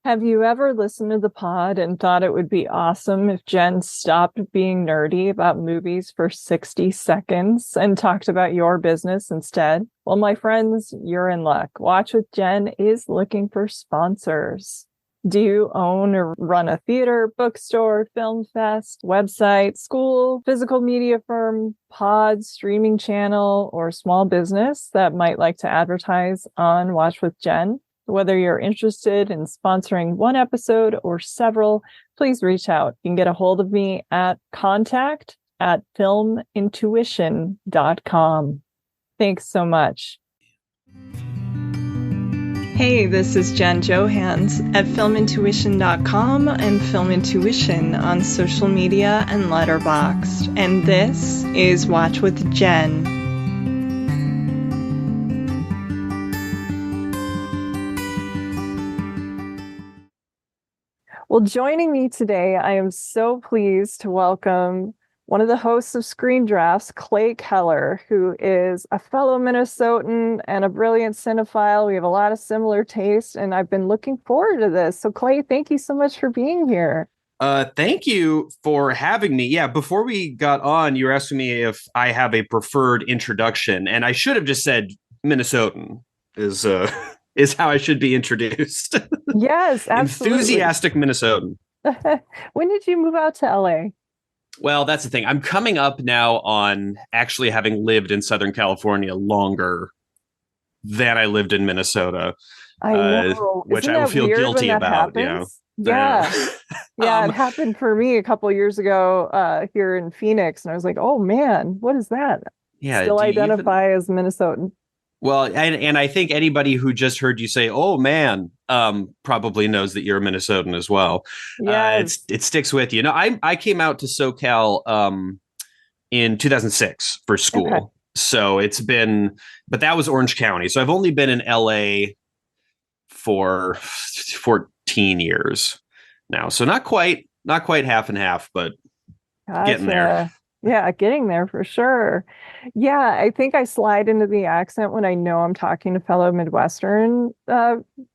Have you ever listened to the pod and thought it would be awesome if Jen stopped being nerdy about movies for 60 seconds and talked about your business instead? Well, my friends, you're in luck. Watch with Jen is looking for sponsors. Do you own or run a theater, bookstore, film fest, website, school, physical media firm, pod, streaming channel, or small business that might like to advertise on Watch with Jen? Whether you're interested in sponsoring one episode or several, please reach out. You can get a hold of me at contact@filmintuition.com. Thanks so much. Hey, this is Jen Johans at filmintuition.com and Film Intuition on social media and Letterboxd. And this is Watch with Jen. Well, joining me today, I am so pleased to welcome one of the hosts of Screen Drafts, Clay Keller, who is a fellow Minnesotan and a brilliant cinephile. We have a lot of similar tastes, and I've been looking forward to this. So, Clay, thank you so much for being here. Thank you for having me. Yeah, before we got on, you were asking me if I have a preferred introduction, and I should have just said Minnesotan is is how I should be introduced. Yes, absolutely. Enthusiastic Minnesotan. When did you move out to LA? Well, that's the thing. I'm coming up now on actually having lived in Southern California longer than I lived in Minnesota. I know. Which I will feel guilty about. Happens? Yeah. Yeah, it happened for me a couple of years ago here in Phoenix. And I was like, oh, man, what is that? Yeah, still identify as Minnesotan. Well, and I think anybody who just heard you say, oh, man, probably knows that you're a Minnesotan as well. Yeah, it sticks with you. No, I came out to SoCal in 2006 for school. Okay. So it's been, but that was Orange County. So I've only been in LA for 14 years now. So not quite half and half, but getting there. Yeah, getting there for sure. Yeah, I think I slide into the accent when I know I'm talking to fellow Midwestern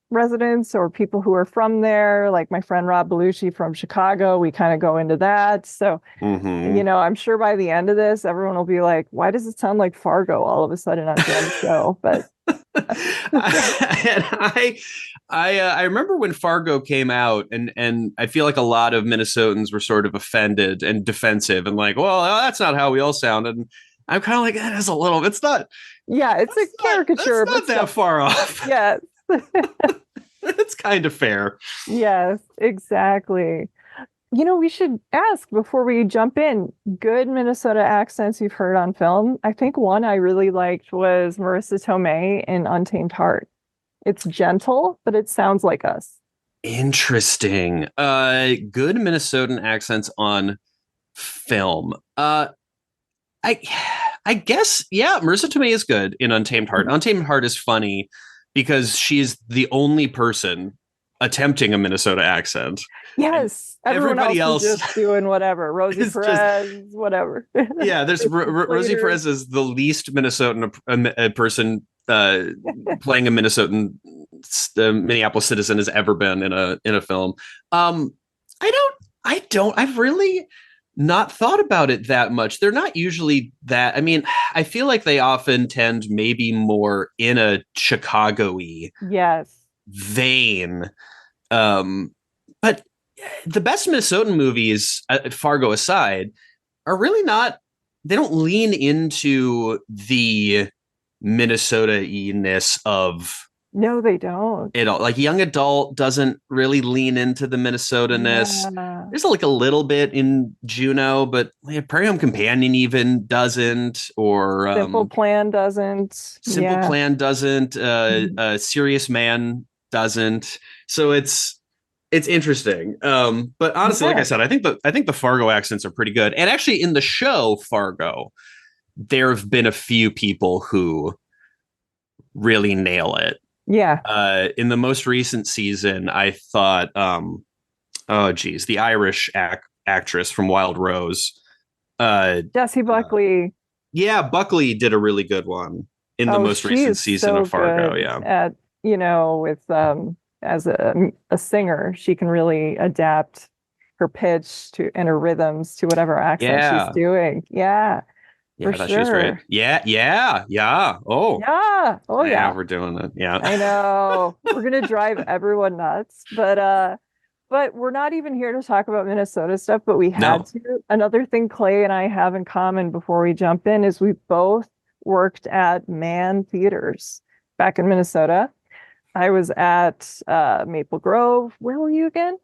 residents or people who are from there, like my friend Rob Belushi from Chicago. We kind of go into that. So, I'm sure by the end of this, everyone will be like, why does it sound like Fargo all of a sudden on Jen's show? But I remember when Fargo came out, and I feel like a lot of Minnesotans were sort of offended and defensive and like, well, that's not how we all sound. And I'm kind of like, that is a little, it's not. Yeah, it's a caricature. It's not that far off. Yes. It's kind of fair. Yes, exactly. We should ask before we jump in, good Minnesota accents you've heard on film. I think one I really liked was Marissa Tomei in Untamed Heart. It's gentle, but it sounds like us. Interesting. Good Minnesotan accents on film. I guess, yeah, Marissa Tomei is good in Untamed Heart. Untamed Heart is funny because she's the only person attempting a Minnesota accent. Yes. Everybody else is just doing whatever. Rosie Perez, whatever. Yeah, there's Rosie Perez is the least Minnesotan person playing a Minnesotan Minneapolis citizen has ever been in a film. I've really not thought about it that much. They're not usually that. I mean, I feel like they often tend maybe more in a Chicago-y vein. But the best Minnesotan movies, Fargo aside, are really not, they don't lean into the Minnesota-ness of. No, they don't. It all, like Young Adult doesn't really lean into the Minnesota-ness. Yeah. There's like a little bit in Juno, but Prairie Home Companion even doesn't, or Simple Plan doesn't. Plan doesn't. Serious Man doesn't. So it's interesting. But honestly, like I said, I think the Fargo accents are pretty good. And actually, in the show Fargo, there have been a few people who really nail it. Yeah. In the most recent season, I thought, the Irish actress from Wild Rose, Jessie Buckley. Yeah, Buckley did a really good one in the most recent season of Fargo. Yeah, with as a singer, she can really adapt her pitch to and her rhythms to whatever accent she's Yeah. doing. Yeah, Yeah, for I thought she was great. sure. Yeah. Oh, Yeah. Oh yeah, yeah. we're doing it. Yeah. I know. We're gonna drive everyone nuts, but we're not even here to talk about Minnesota stuff, but we had No. to. Another thing Clay and I have in common before we jump in is we both worked at Man Theaters back in Minnesota. I was at Maple Grove. Where were you again?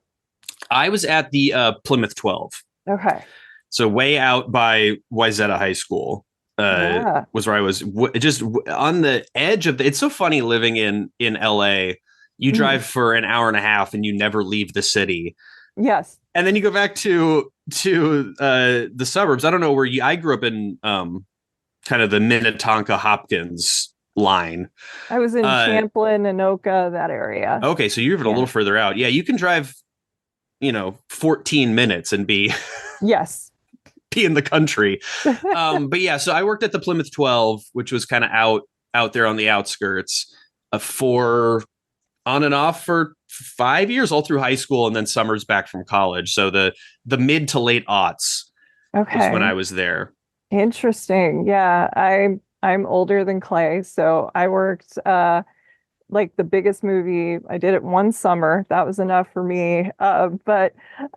I was at the Plymouth 12. Okay. So way out by Wayzata High School Yeah. was where I was just on the edge of it's so funny living in LA. You Mhm. drive for an hour and a half and you never leave the city. Yes. And then you go back to the suburbs. I don't know where I grew up in kind of the Minnetonka Hopkins line. I was in Champlin, Anoka, that area. Okay, so you're even a little further out. Yeah, you can drive, 14 minutes and be Yes. be in the country. But yeah, so I worked at the Plymouth 12, which was kind of out there on the outskirts, for on and off for 5 years, all through high school, and then summers back from college. So the mid to late aughts was when I was there. Interesting. Yeah, I'm older than Clay, so I worked like the biggest movie. I did it one summer. That was enough for me. But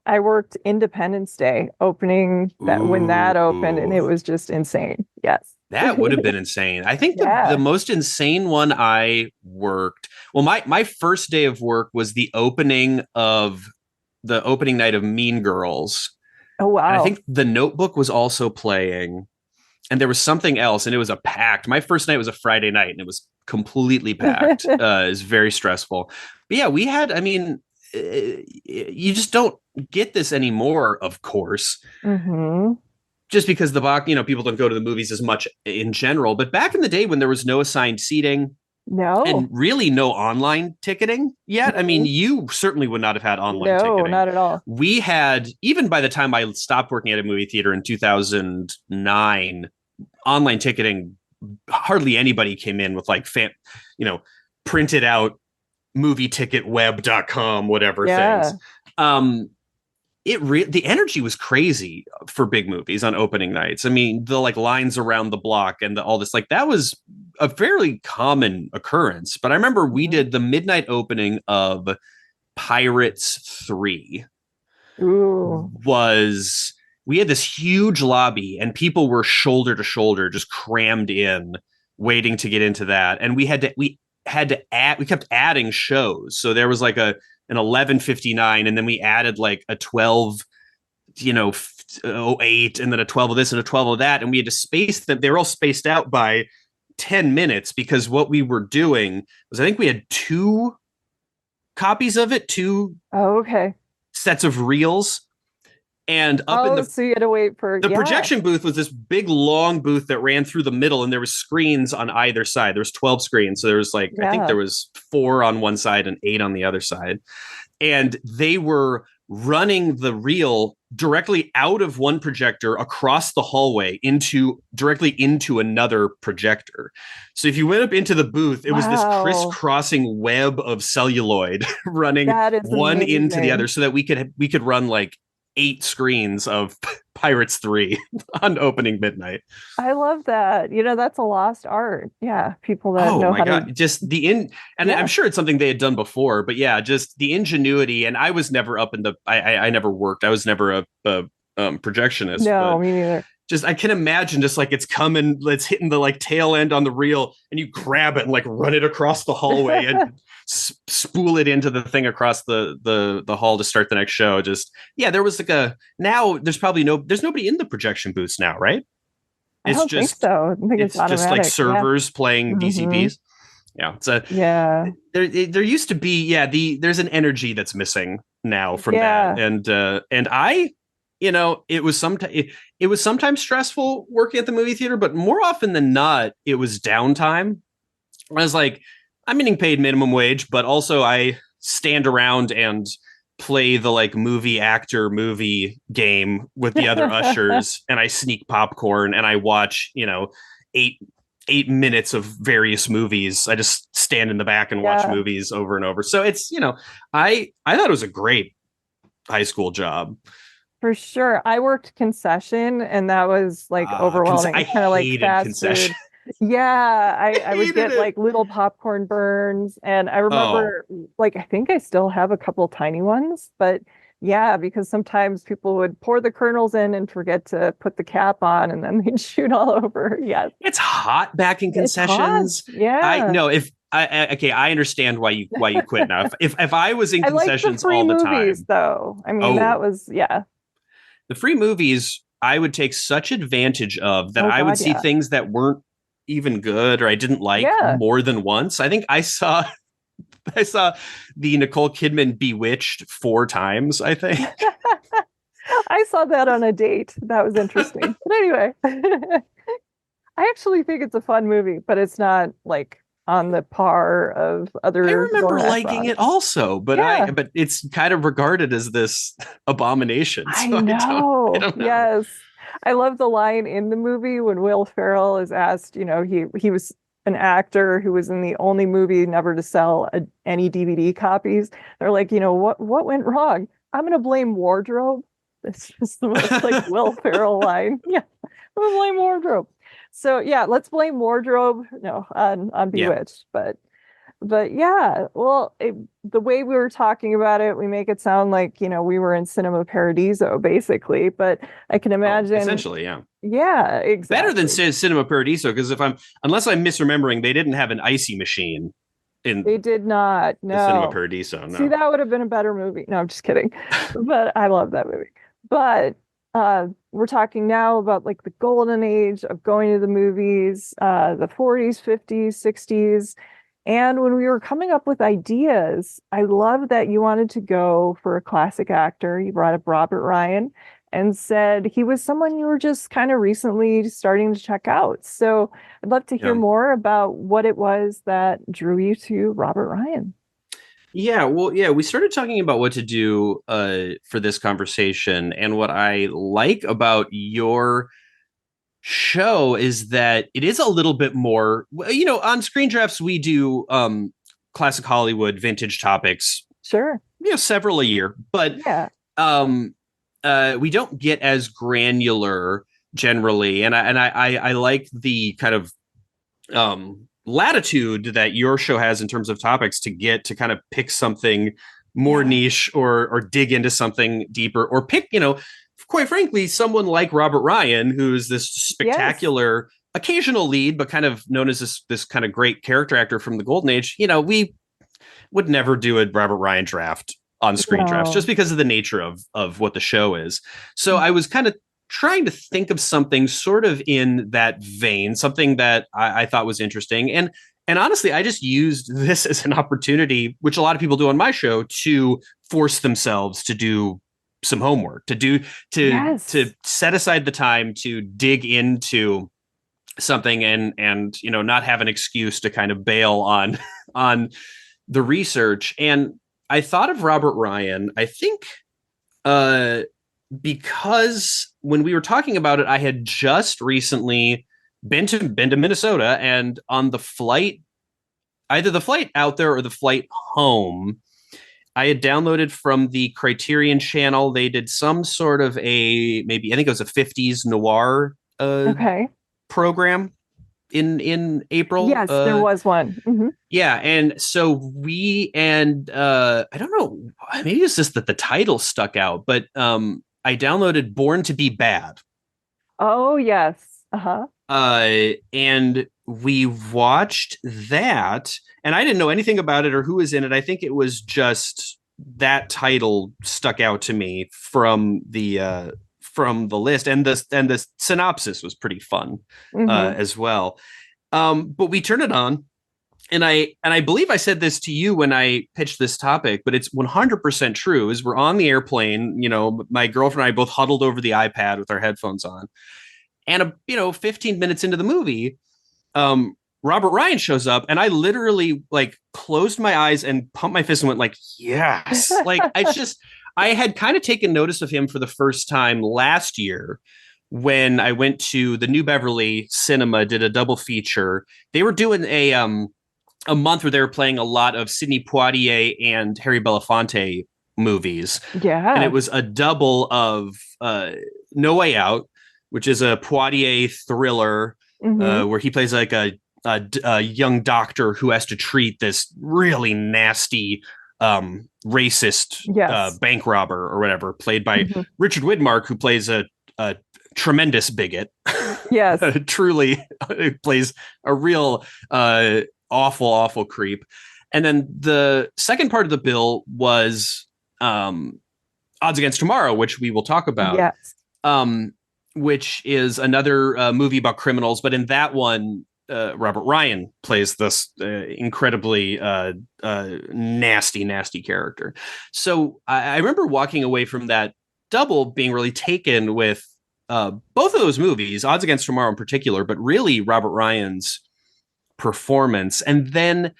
I worked Independence Day opening that when that opened, and it was just insane. Yes. That would have been insane. I think Yeah. the most insane one I worked, well, my first day of work was the opening night of Mean Girls. Oh, wow. And I think The Notebook was also playing, and there was something else, and it was a packed. My first night was a Friday night, and it was completely packed. It was very stressful. But yeah, we had, I mean, you just don't get this anymore, of course. Mm-hmm. Just because the box, people don't go to the movies as much in general. But back in the day when there was no assigned seating, no, and really no online ticketing yet. I mean, you certainly would not have had online ticketing. No, not at all. We had, even by the time I stopped working at a movie theater in 2009, online ticketing, hardly anybody came in with like, printed out movieticketweb.com, whatever things. The energy was crazy for big movies on opening nights. I mean, the like lines around the block and all this, like that was a fairly common occurrence. But I remember we did the midnight opening of Pirates 3. We had this huge lobby and people were shoulder to shoulder, just crammed in, waiting to get into that. And we kept adding shows. So there was like an 11:59, and then we added like a 12, 08, and then a 12 of this and a 12 of that, and we had to space them. They were all spaced out by 10 minutes because what we were doing was, I think we had 2 copies of it, 2 sets of reels. And so you had to wait for the projection booth was this big long booth that ran through the middle, and there was screens on either side. There was 12 screens. So there was I think there was 4 on one side and 8 on the other side. And they were running the reel directly out of one projector across the hallway directly into another projector. So if you went up into the booth, it was this crisscrossing web of celluloid running one into the other, so that we could run like 8 screens of Pirates 3 on opening midnight. I love that. That's a lost art. Yeah, people that know how to just I'm sure it's something they had done before, but yeah, just the ingenuity. And I was never up in the I never worked. I was never a projectionist. No, me neither. Just I can imagine just like it's coming, it's hitting the like tail end on the reel, and you grab it and like run it across the hallway and spool it into the thing across the hall to start the next show. Just there was like now there's nobody in the projection booths now, right? I don't think so. I think it's just like servers playing DCPs. Yeah, there used to be there's an energy that's missing now from that, and I. It was sometimes stressful working at the movie theater, but more often than not, it was downtime. I was like, I'm getting paid minimum wage, but also I stand around and play the like movie actor movie game with the other ushers, and I sneak popcorn and I watch, 8 8 minutes of various movies. I just stand in the back and watch movies over and over. So it's, I thought it was a great high school job. For sure. I worked concession, and that was like overwhelming. I kind of like fast concession. food. Yeah, I would get like little popcorn burns, and I remember like I think I still have a couple tiny ones, but yeah, because sometimes people would pour the kernels in and forget to put the cap on, and then they'd shoot all over. Yeah, it's hot back in concessions. Yeah, I know if I understand why you quit now. If I was in concessions all the time, though, I mean that was the free movies I would take such advantage of that I would see things that weren't even good or I didn't like more than once. I think I saw the Nicole Kidman Bewitched 4 times, I think. I saw that on a date. That was interesting. But anyway, I actually think it's a fun movie, but it's not like on the par of other. I remember liking it also, but but it's kind of regarded as this abomination. So I know. I don't know. Yes. I love the line in the movie when Will Ferrell is asked, he was an actor who was in the only movie never to sell any DVD copies. They're like, what went wrong? I'm going to blame wardrobe. That's just the most like Will Ferrell line. Yeah. I'm going to blame wardrobe. So yeah, let's blame wardrobe on Bewitched. But yeah, well, the way we were talking about it, we make it sound like, we were in Cinema Paradiso, basically. But I can imagine. Essentially, yeah. Yeah, exactly. Better than Cinema Paradiso, because unless I'm misremembering, they didn't have an icy machine. They did not. No. Cinema Paradiso. No. See, that would have been a better movie. No, I'm just kidding. But I love that movie. But we're talking now about like the golden age of going to the movies, the 40s, 50s, 60s. And when we were coming up with ideas, I love that you wanted to go for a classic actor. You brought up Robert Ryan and said he was someone you were just kind of recently starting to check out. So I'd love to hear more about what it was that drew you to Robert Ryan. Yeah, well, we started talking about what to do for this conversation. And what I like about your show is that it is a little bit more, on Screen Drafts, we do classic Hollywood vintage topics. Sure. Several a year. But we don't get as granular generally. And I like the kind of latitude that your show has in terms of topics to get to kind of pick something more niche or dig into something deeper or pick, quite frankly, someone like Robert Ryan, who's this spectacular occasional lead, but kind of known as this kind of great character actor from the golden age. We would never do a Robert Ryan draft on Screen Drafts just because of the nature of what the show is. So I was kind of trying to think of something sort of in that vein, something that I thought was interesting. And honestly, I just used this as an opportunity, which a lot of people do on my show, to force themselves to do some homework, to set aside the time to dig into something and not have an excuse to kind of bail on the research. And I thought of Robert Ryan, I think, because when we were talking about it, I had just recently been to Minnesota, and on the flight, either the flight out there or the flight home, I had downloaded from the Criterion channel. They did some sort of I think it was a 50s noir program in April. Yes, there was one. Mm-hmm. Yeah, and so I don't know, maybe it's just that the title stuck out, but I downloaded Born to Be Bad. Oh, yes. Uh-huh. And we watched that, and I didn't know anything about it or who was in it. I think it was just that title stuck out to me from the list, and the synopsis was pretty fun as well. But we turned it on, and I believe I said this to you when I pitched this topic, but it's 100% true. Is we're on the airplane, my girlfriend and I both huddled over the iPad with our headphones on, and 15 minutes into the movie, Robert Ryan shows up, and I literally closed my eyes and pumped my fist and went yes. I had kind of taken notice of him for the first time last year when I went to the New Beverly Cinema, did a double feature. They were doing a month where they were playing a lot of Sidney Poitier and Harry Belafonte movies. And it Yeah. was a double of No Way Out, which is a Poitier thriller where he plays like a young doctor who has to treat this really nasty racist Yes. bank robber or whatever, played by Mhm. Richard Widmark, who plays a tremendous bigot. Yes. Truly plays a real awful creep. And then the second part of the bill was Odds Against Tomorrow, which we will talk about. Yes. Which is another movie about criminals, but in that one, Robert Ryan plays this incredibly nasty character. So I remember walking away from that double being really taken with both of those movies, Odds Against Tomorrow in particular, but really Robert Ryan's performance. And then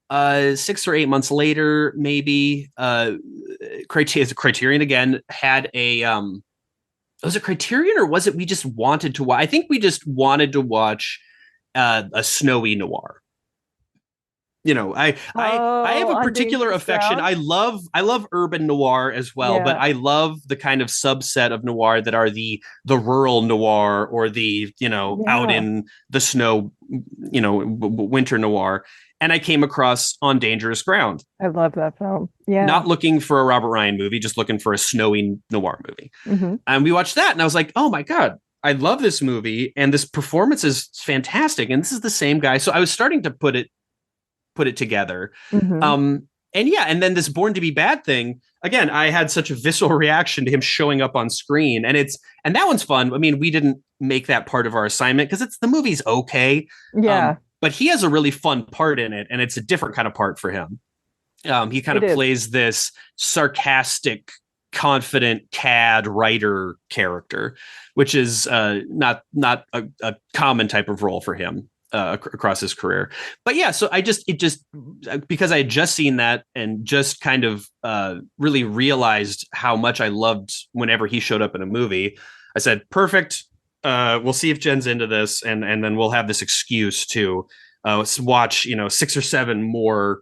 6 or 8 months later, maybe Criterion again had a was it Criterion or was it we just wanted to watch? I think we just wanted to watch a snowy noir. You know, I have a particular affection. Ground? I love urban noir as well, but I love the kind of subset of noir that are the rural noir or the, out in the snow, winter noir. And I came across On Dangerous Ground. I love that film. Yeah. Not looking for a Robert Ryan movie, just looking for a snowy noir movie. Mm-hmm. And we watched that and I was like, oh my God, I love this movie. And this performance is fantastic. And this is the same guy. So I was starting to put it together. Mm-hmm. And then this Born to Be Bad thing, again, I had such a visceral reaction to him showing up on screen. And that one's fun. I mean, we didn't make that part of our assignment because the movie's okay. Yeah. But he has a really fun part in it, and it's a different kind of part for him. He kind of plays this sarcastic, confident cad writer character, which is not a common type of role for him across his career. But yeah, so because I had just seen that and just kind of really realized how much I loved whenever he showed up in a movie, I said, perfect. We'll see if Jen's into this, and then we'll have this excuse to watch 6 or 7 more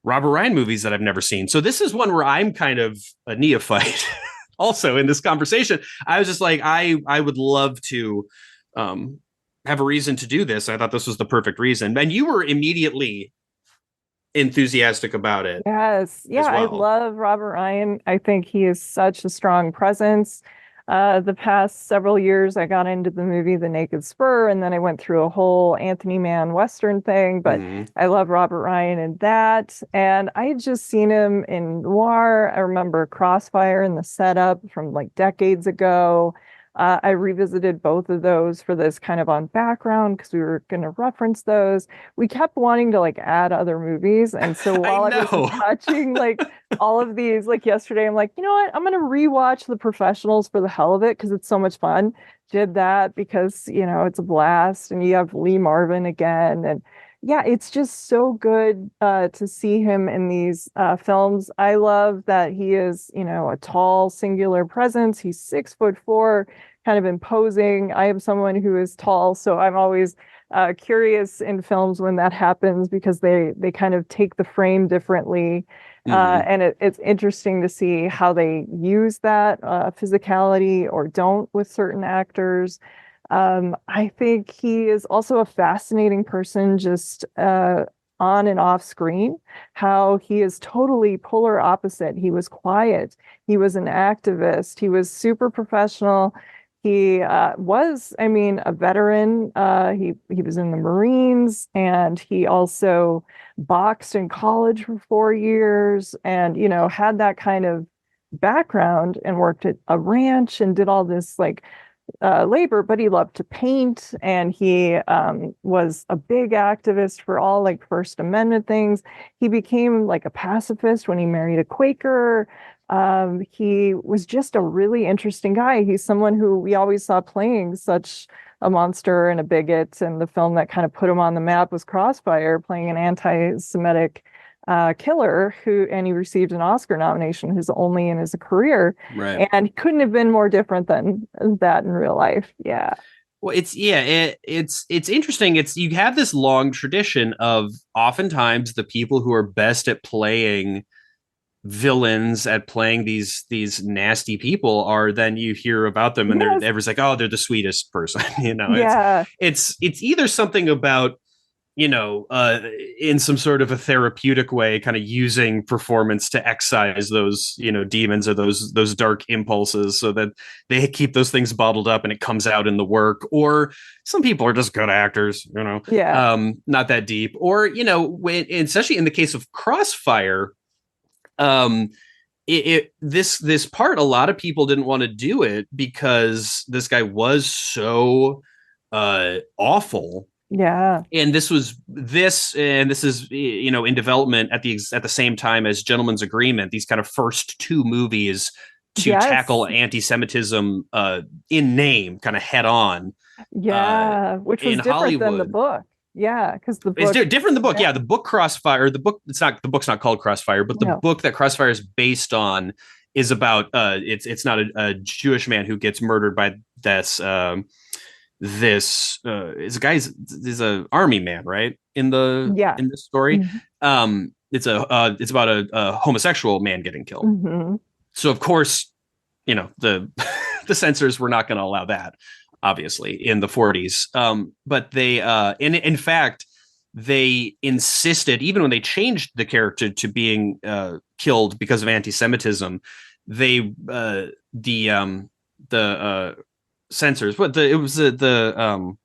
Robert Ryan movies that I've never seen. So this is one where I'm kind of a neophyte. Also in this conversation, I was just like, I would love to have a reason to do this. I thought this was the perfect reason, and you were immediately enthusiastic about it. Yes, yeah, well. I love Robert Ryan. I think he is such a strong presence. The past several years, I got into the movie The Naked Spur, and then I went through a whole Anthony Mann Western thing, but I love Robert Ryan in that. And I had just seen him in noir. I remember CROSSFIRE in the setup from like decades ago. I revisited both of those for this kind of on background because we were going to reference those. We kept wanting to like add other movies. And so while I was watching like all of these, like yesterday, I'm like, you know what? I'm going to rewatch The Professionals for the hell of it because it's so much fun. Did that because, it's a blast and you have Lee Marvin again. And yeah, it's just so good to see him in these films. I love that he is, a tall, singular presence. He's 6'4", kind of imposing. I am someone who is tall, so I'm always curious in films when that happens because they kind of take the frame differently. And it's interesting to see how they use that physicality or don't with certain actors. I think he is also a fascinating person just on and off screen, how he is totally polar opposite. He was quiet. He was an activist. He was super professional. He was, a veteran. He was in the Marines, and he also boxed in college for 4 years and, had that kind of background and worked at a ranch and did all this like labor, but he loved to paint, and he was a big activist for all like First Amendment things. He became like a pacifist when he married a Quaker. He was just a really interesting guy. He's someone who we always saw playing such a monster and a bigot, and the film that kind of put him on the map was CROSSFIRE, playing an anti-Semitic killer and he received an Oscar nomination, his only in his career. Right. And he couldn't have been more different than that in real life. Yeah. Well, it's interesting. You have this long tradition of oftentimes the people who are best at playing villains, at playing these nasty people, are then you hear about them and Yes. everyone's like, oh, they're the sweetest person. Yeah. It's either something about, in some sort of a therapeutic way, kind of using performance to excise those, demons or those dark impulses, so that they keep those things bottled up and it comes out in the work. Or some people are just good actors, Yeah. not that deep. Or, especially in the case of Crossfire, this part, a lot of people didn't want to do it because this guy was so awful. Yeah. And this is in development at the same time as Gentleman's Agreement, these kind of first two movies to tackle anti-Semitism in name, kind of head on. Yeah, which was different Hollywood than the book. Yeah, because the book is different than the book. Yeah, the book Crossfire, the book's not called Crossfire, but the book that Crossfire is based on is about it's not a Jewish man who gets murdered by this is a guy's is a army man, right? In this story. Mm-hmm. It's about a homosexual man getting killed. Mm-hmm. So of course, the the censors were not going to allow that, obviously, in the 40s. But they in fact, they insisted, even when they changed the character to being killed because of anti-Semitism, they the censors, but it was the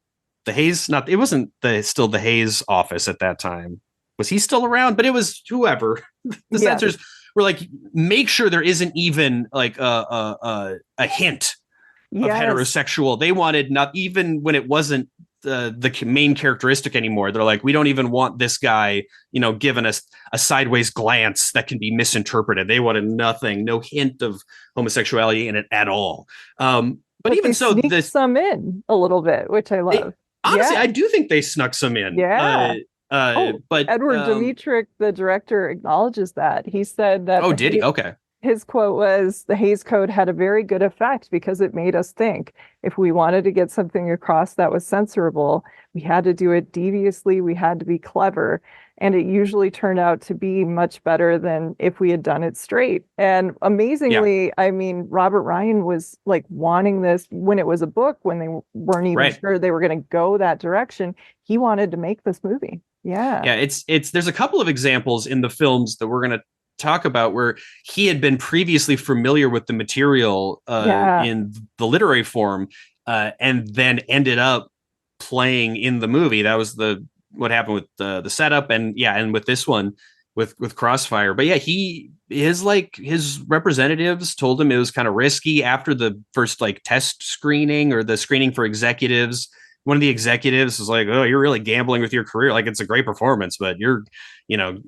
Hayes, not, it wasn't still the Hayes office at that time. Was he still around? But it was whoever. The censors were like, make sure there isn't even like a hint of heterosexual. They wanted, not even when it wasn't the main characteristic anymore. They're like, we don't even want this guy, giving us a sideways glance that can be misinterpreted. They wanted nothing, no hint of homosexuality in it at all. But even so, some in a little bit, which I love. Honestly, I do think they snuck some in. Yeah. But Edward Dmytryk, the director, acknowledges that. He said that. Oh, did he? Okay. His quote was, "The Hays Code had a very good effect because it made us think. If we wanted to get something across that was censorable, we had to do it deviously. We had to be clever. And it usually turned out to be much better than if we had done it straight." And amazingly, I mean, Robert Ryan was like wanting this when it was a book, when they weren't even sure they were going to go that direction. He wanted to make this movie. Yeah. Yeah. There's a couple of examples in the films that we're going to talk about where he had been previously familiar with the material in the literary form, and then ended up playing in the movie. That was what happened with the setup, and with this one with Crossfire. But yeah, his representatives told him it was kind of risky after the first test screening or the screening for executives. One of the executives was like, "Oh, you're really gambling with your career. Like, it's a great performance, but you're,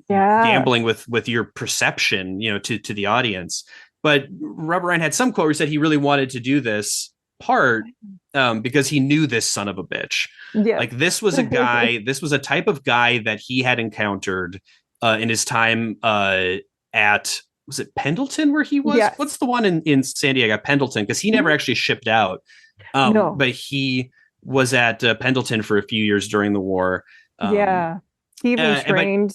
gambling with your perception, to the audience." But Robert Ryan had some quote where he said he really wanted to do this part because he knew this son of a bitch. Yeah. Like, this was a guy, this was a type of guy that he had encountered in his time at, was it Pendleton where he was? Yes. What's the one in San Diego? Pendleton, because he never actually shipped out. No. But he was at Pendleton for a few years during the war. He even trained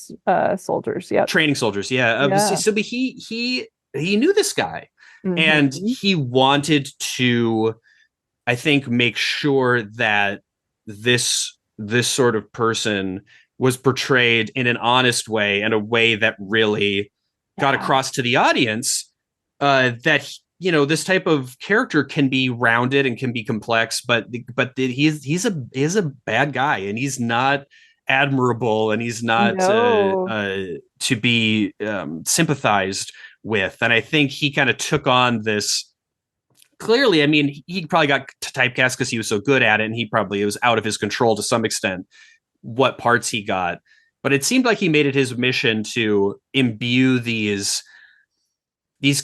soldiers. Yeah, training soldiers. Yeah. So he knew this guy, and he wanted to, I think, make sure that this sort of person was portrayed in an honest way, and a way that really got across to the audience that this type of character can be rounded and can be complex, but he's a bad guy, and he's not admirable, and he's not to be sympathized with. And I think he kind of took on this. Clearly, I mean, he probably got typecast because he was so good at it, and it was out of his control to some extent what parts he got. But it seemed like he made it his mission to imbue these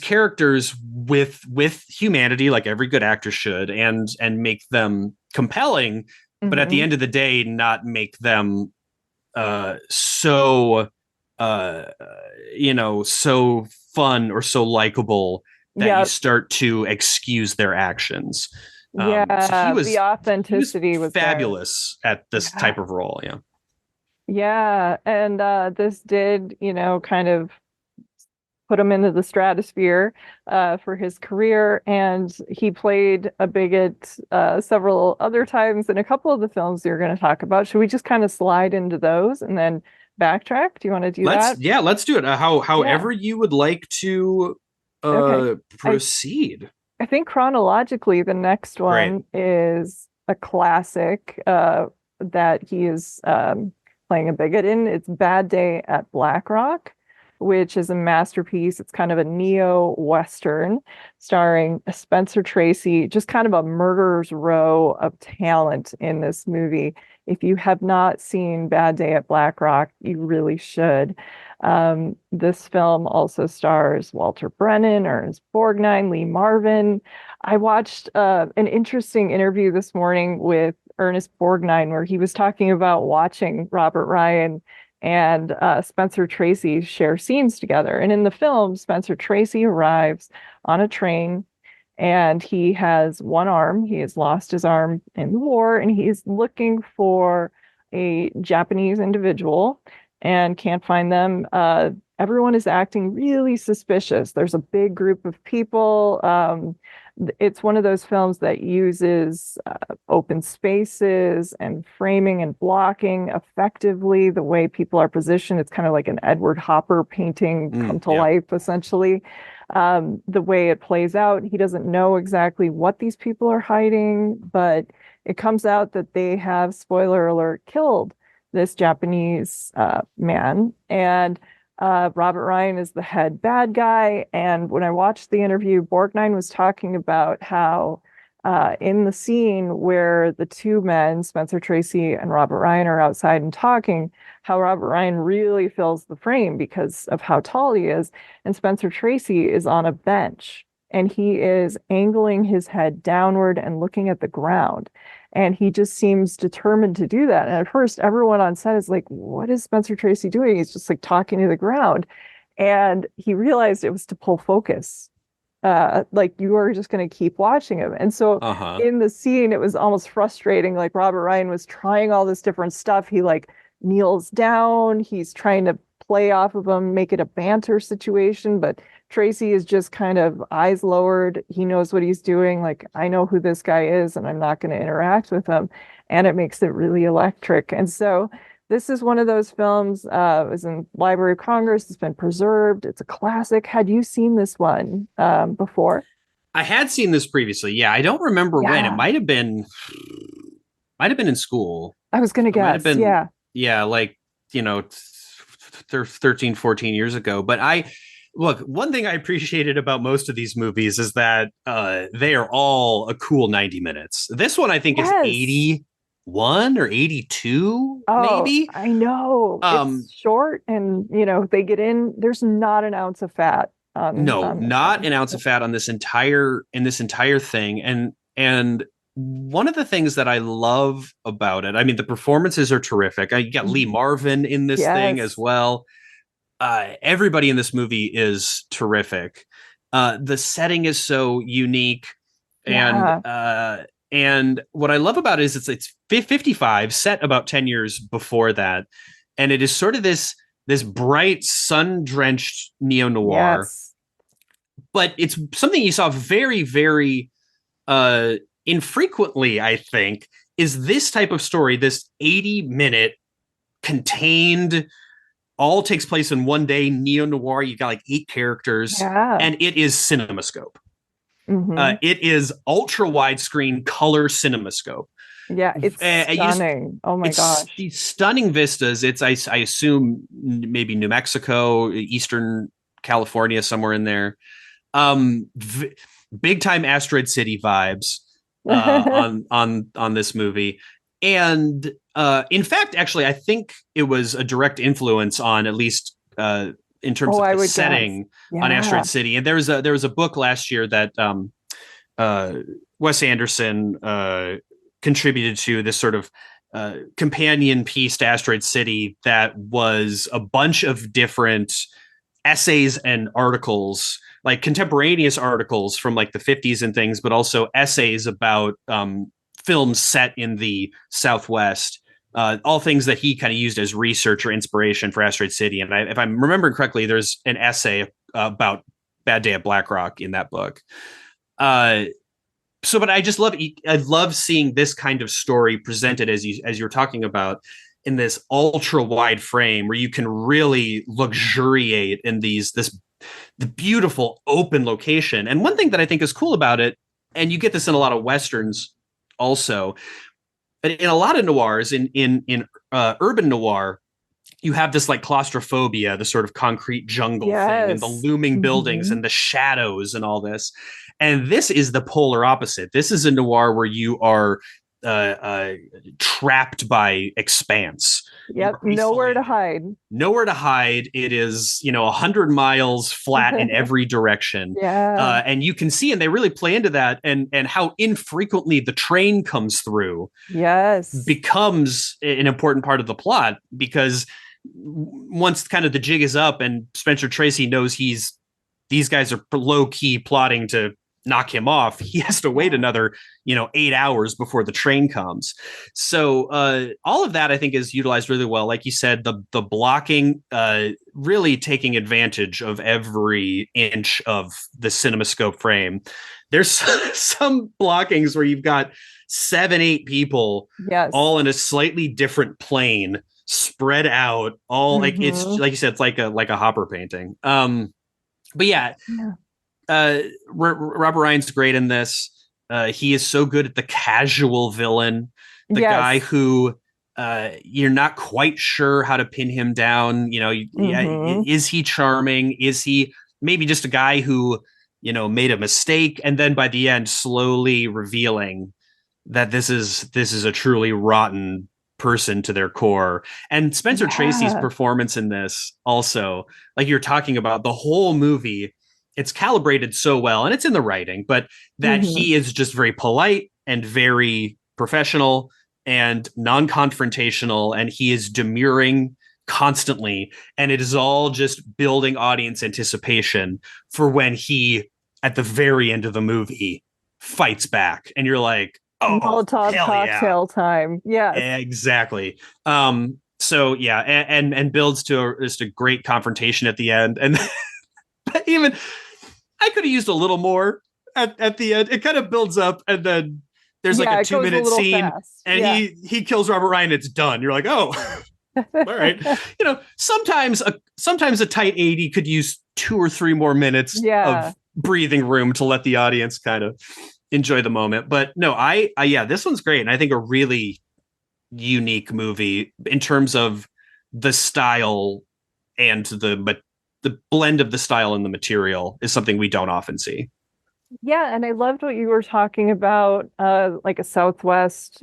characters with humanity, like every good actor should, and make them compelling, but at the end of the day, not make them so uh, so fun or so likable that you Yeah. start to excuse their actions. So Yeah. The he was authenticity was there. fabulous at this Yeah. type of role. Yeah. Yeah. And this did, kind of put him into the stratosphere for his career. And he played a bigot several other times in a couple of the films you're going to talk about. Should we just kind of slide into those and then backtrack? Do you want to do that? Let's do it. Yeah. However you would like to Okay. I proceed. I think chronologically, the next Great. one is a classic that he is playing a bigot in. It's Bad Day at Black Rock, which is a masterpiece. It's kind of a neo-Western starring Spencer Tracy, just kind of a murderer's row of talent in this movie. If you have not seen Bad Day at Black Rock, you really should. This film also stars Walter Brennan, Ernest Borgnine, Lee Marvin. I watched an interesting interview this morning with Ernest Borgnine where he was talking about watching Robert Ryan and Spencer Tracy share scenes together. And in the film, Spencer Tracy arrives on a train and he has one arm. He has lost his arm in the war and he's looking for a Japanese individual and can't find them. Everyone is acting really suspicious. There's a big group of people. It's one of those films that uses open spaces and framing and blocking effectively the way people are positioned. It's kind of like an Edward Hopper painting come to life, essentially. The way it plays out, he doesn't know exactly what these people are hiding, but it comes out that they have, spoiler alert, killed this Japanese man. And Robert Ryan is the head bad guy. And when I watched the interview, Borgnine was talking about how in the scene where the two men, Spencer Tracy and Robert Ryan, are outside and talking, how Robert Ryan really fills the frame because of how tall he is. And Spencer Tracy is on a bench and he is angling his head downward and looking at the ground. And he just seems determined to do that. And at first, everyone on set is like, what is Spencer Tracy doing? He's just like talking to the ground. And he realized it was to pull focus. Like you are just going to keep watching him. And so in the scene, it was almost frustrating. Like Robert Ryan was trying all this different stuff. He like kneels down. He's trying to play off of him, make it a banter situation. But Tracy is just kind of eyes lowered. He knows what he's doing. Like, I know who this guy is, and I'm not going to interact with him. And it makes it really electric. And so this is one of those films. It was in Library of Congress. It's been preserved. It's a classic. Had you seen this one before? I had seen this previously. Yeah, I don't remember when. It might have been in school. I was going to guess. Yeah, like, 13, 14 years ago. But look, one thing I appreciated about most of these movies is that they are all a cool 90 minutes. This one, I think, is 81 or 82, maybe. I know. It's short and, they get in. There's not an ounce of fat. Not an ounce of fat on this entire thing. And one of the things that I love about it, I mean, the performances are terrific. You got Lee Marvin in this thing as well. Everybody in this movie is terrific. The setting is so unique, and what I love about it is it's 55, set about 10 years before that, and it is sort of this bright, sun-drenched neo-noir. But it's something you saw very, very infrequently, I think, is this type of story, this 80-minute contained, all takes place in one day, neo-noir. You got like 8 characters, and it is CinemaScope. It is ultra widescreen color CinemaScope. Yeah, it's stunning. Oh my gosh. These stunning vistas. It's I assume maybe New Mexico, Eastern California, somewhere in there. Big time Asteroid City vibes on this movie. And in fact, actually, I think it was a direct influence on, at least in terms of the setting, on Asteroid City. And there was a book last year that Wes Anderson contributed to, this sort of companion piece to Asteroid City that was a bunch of different essays and articles, like contemporaneous articles from like the 50s and things, but also essays about films set in the Southwest. All things that he kind of used as research or inspiration for Asteroid City. And if I'm remembering correctly, there's an essay about Bad Day at Black Rock in that book. But I love seeing this kind of story presented as you're talking about in this ultra wide frame where you can really luxuriate in the beautiful open location. And one thing that I think is cool about it, and you get this in a lot of Westerns also, but in a lot of noirs, in urban noir, you have this like claustrophobia, the sort of concrete jungle thing, and the looming buildings and the shadows and all this. And this is the polar opposite. This is a noir where you are trapped by expanse. Yep, nowhere to hide. Nowhere to hide. It is, 100 miles flat in every direction. Yeah. And you can see, and they really play into that, and how infrequently the train comes through. Yes. Becomes an important part of the plot, because once kind of the jig is up and Spencer Tracy knows these guys are low key plotting to knock him off, he has to wait another 8 hours before the train comes. So all of that I think is utilized really well. Like you said, the blocking, really taking advantage of every inch of the CinemaScope frame. There's some blockings where you've got 7-8 people, all in a slightly different plane, spread out, all like it's like you said, it's like a Hopper painting. But yeah. Robert Ryan's great in this. He is so good at the casual villain, the guy who you're not quite sure how to pin him down. Is he charming? Is he maybe just a guy who made a mistake, and then by the end slowly revealing that this is a truly rotten person to their core. And Spencer Tracy's performance in this also, like you're talking about, the whole movie, it's calibrated so well, and it's in the writing, but that he is just very polite and very professional and non-confrontational, and he is demurring constantly, and it is all just building audience anticipation for when he, at the very end of the movie, fights back, and you're like, oh, Molotov cocktail time. Yeah, exactly. So yeah, and builds to just a great confrontation at the end, and even I could have used a little more at the end. It kind of builds up, and then there's like a 2-minute scene, fast. And he kills Robert Ryan. It's done. You're like, oh, all right. Sometimes a tight 80 could use 2 or 3 more minutes of breathing room to let the audience kind of enjoy the moment. But no, I this one's great, and I think a really unique movie in terms of the style and the blend of the style and the material is something we don't often see. Yeah, and I loved what you were talking about, like a Southwest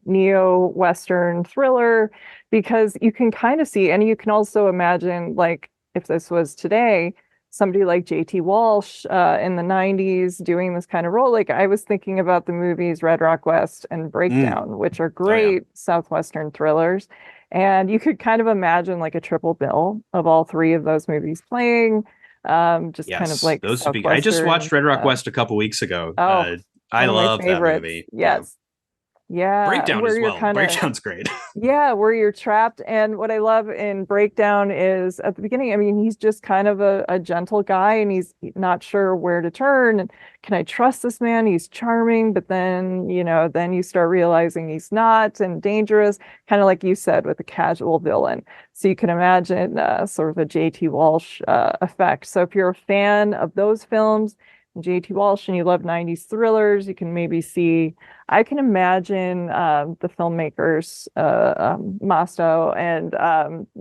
neo-Western thriller, because you can kind of see, and you can also imagine, like, if this was today, somebody like J.T. Walsh in the 90s doing this kind of role. Like, I was thinking about the movies Red Rock West and Breakdown, which are great Southwestern thrillers. And you could kind of imagine like a triple bill of all 3 of those movies playing. Kind of like those would be. I just watched Red Rock West a couple weeks ago. I love that movie. Yes. Yeah. Breakdown as well. Breakdown's great. Yeah, where you're trapped. And what I love in Breakdown is at the beginning, I mean, he's just kind of a gentle guy, and he's not sure where to turn. And can I trust this man? He's charming, but then, then you start realizing he's not, and dangerous, kind of like you said, with a casual villain. So you can imagine sort of a J.T. Walsh effect. So if you're a fan of those films, J.T. Walsh, and you love 90s thrillers, you can maybe see, I can imagine the filmmakers, Masto and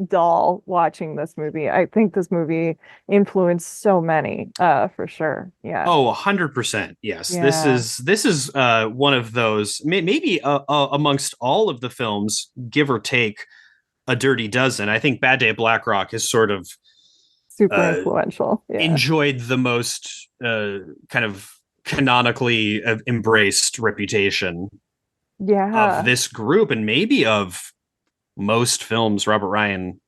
Dahl, watching this movie. I think this movie influenced so many, for sure. Yeah. Oh, 100%. Yes. Yeah. This is one of those, maybe amongst all of the films, give or take a dirty dozen. I think Bad Day at Black Rock is sort of super influential. Yeah. Enjoyed the most kind of canonically embraced reputation of Yeah. this group and maybe of most films Robert Ryan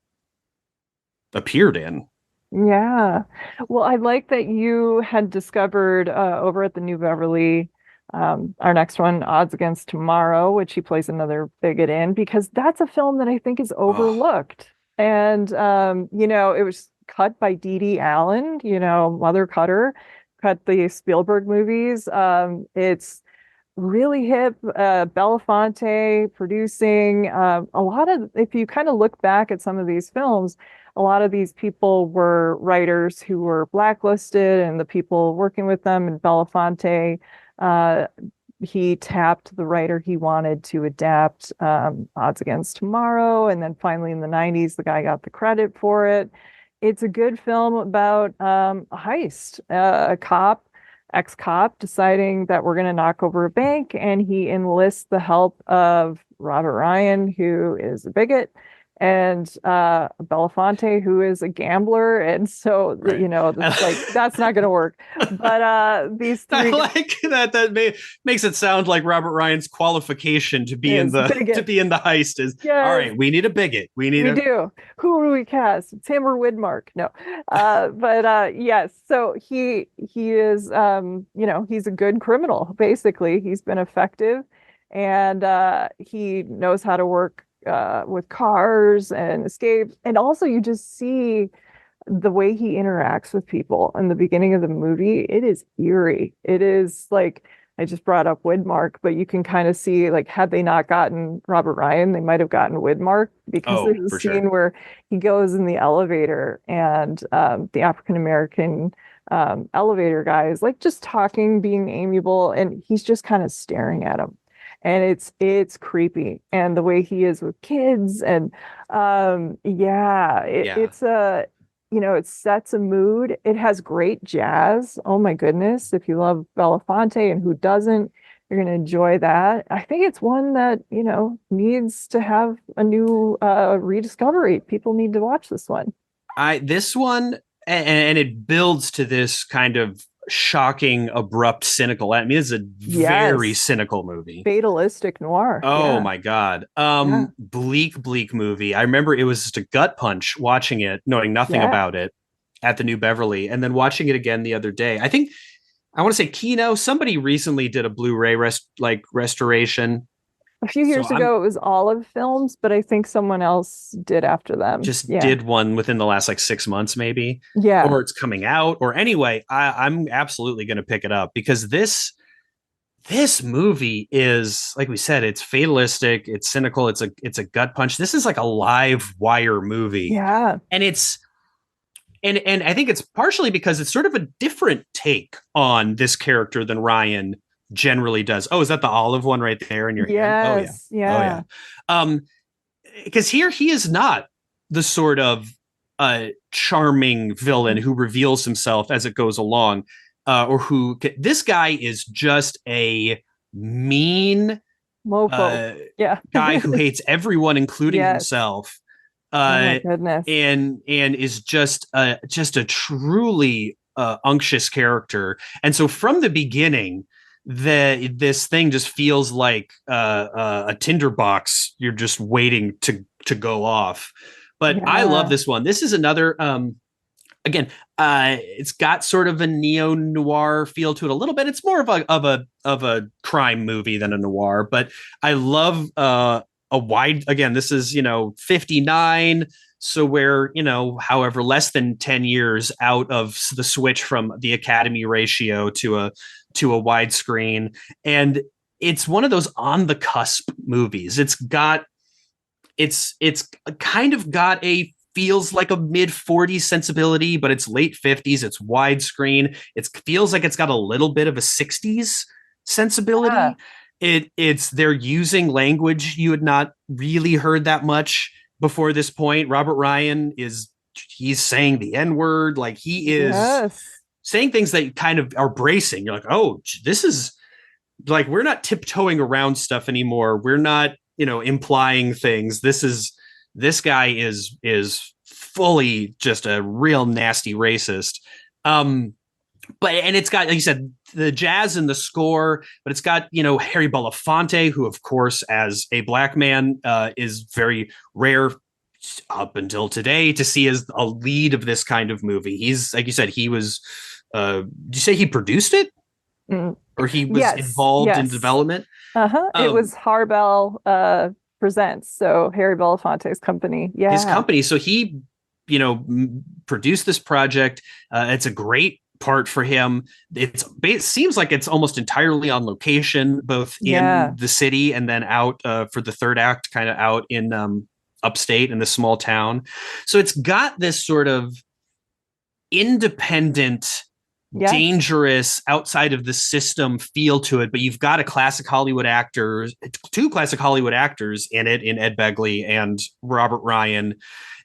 appeared in. Yeah. Well, I like that you had discovered over at the New Beverly, our next one, Odds Against Tomorrow, which he plays another bigot in, because that's a film that I think is Oh, overlooked. And, it was cut by Dee Dee Allen, Mother Cutter, cut the Spielberg movies. It's really hip. Belafonte producing a lot of, if you kind of look back at some of these films, a lot of these people were writers who were blacklisted, and the people working with them. And Belafonte, uh, he tapped the writer he wanted to adapt Odds Against Tomorrow. And then finally in the 90s, the guy got the credit for it. It's a good film about a heist, a cop ex-cop deciding that we're going to knock over a bank, and he enlists the help of Robert Ryan, who is a bigot, and Belafonte, who is a gambler. And so, right. it's like that's not going to work. But these I three like that. Makes it sound like Robert Ryan's qualification to be in is the bigot. heist is all Yes, right. We need a bigot. We need we a do. Who do we cast? It's him or Widmark? No. But yes, so he is he's a good criminal, basically. He's been effective, and he knows how to work with cars and escape. And also you just see the way he interacts with people in the beginning of the movie. It is eerie. It is like, I just brought up Widmark, but you can kind of see, like, had they not gotten Robert Ryan, they might have gotten Widmark, because oh there's a for sure. scene where he goes in the elevator, and the African American elevator guy is like just talking, being amiable, and he's just kind of staring at him. And it's creepy. And the way he is with kids, and yeah, Yeah. it's a it sets a mood. It has great jazz. Oh my goodness. If you love Belafonte, and who doesn't, you're going to enjoy that. I think it's one that, needs to have a new rediscovery. People need to watch this one. This one and it builds to this kind of shocking, abrupt, cynical. I mean, it's a very Yes. cynical movie. Fatalistic noir. Oh Yeah. my God. Yeah. Bleak movie. I remember it was just a gut punch watching it, knowing nothing Yeah. about it at the New Beverly, and then watching it again the other day. I think I want to say Kino, somebody recently did a Blu-ray restoration. A few So years I'm ago, it was Olive Films, but I think someone else did after them. just Yeah. did one within the last like 6 months, maybe, Yeah. or it's coming out, or anyway, I'm absolutely going to pick it up because this movie is, like we said, it's fatalistic, it's cynical, it's a gut punch. This is like a live wire movie, Yeah. and it's and I think it's partially because it's sort of a different take on this character than Ryan generally does. Oh, is that the olive one right there in your hand? Oh yeah, Yes. oh yeah. Yeah. Um, because here he is not the sort of charming villain who reveals himself as it goes along, or who this guy is just a mean Mofo. Yeah. guy who hates everyone, including Yes. himself, Oh my uh, goodness. and is just a truly unctuous character. And so from the beginning, this thing just feels like a tinderbox. You're just waiting to go off. But I love Yeah. this one. This is another again, it's got sort of a neo noir feel to it a little bit. It's more of a crime movie than a noir, but I love a wide. Again, this is 59, so we're however less than 10 years out of the switch from the Academy ratio to a widescreen, and it's one of those on the cusp movies. It's kind of got a feels like a mid 40s sensibility, but it's late 50s. It's widescreen. It feels like it's got a little bit of a 60s Yeah. sensibility. It's they're using language you had not really heard that much before this point. Robert Ryan he's saying the N-word, like he is Yes. saying things that kind of are bracing. You're like, oh, this is like, we're not tiptoeing around stuff anymore. We're not, implying things. This guy is fully just a real nasty racist. and it's got, like you said, the jazz and the score, but it's got, Harry Belafonte, who of course, as a black man, is very rare up until today to see as a lead of this kind of movie. He's, like you said, he was, did you say he produced it? Or he was involved in development? It was Harbell Presents, so Harry Belafonte's company. Yeah, his company. So he, produced this project. It's a great part for him. It seems like it's almost entirely on location, both in the city and then out for the third act, kind of out in upstate in the small town. So it's got this sort of independent, dangerous, outside of the system feel to it, but you've got two classic Hollywood actors in it, in Ed Begley and Robert Ryan.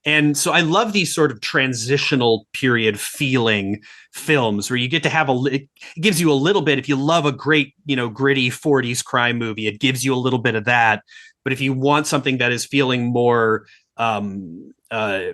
And so I love these sort of transitional period feeling films where you get to have it gives you a little bit, if you love a great, gritty 40s crime movie, it gives you a little bit of that. But if you want something that is feeling more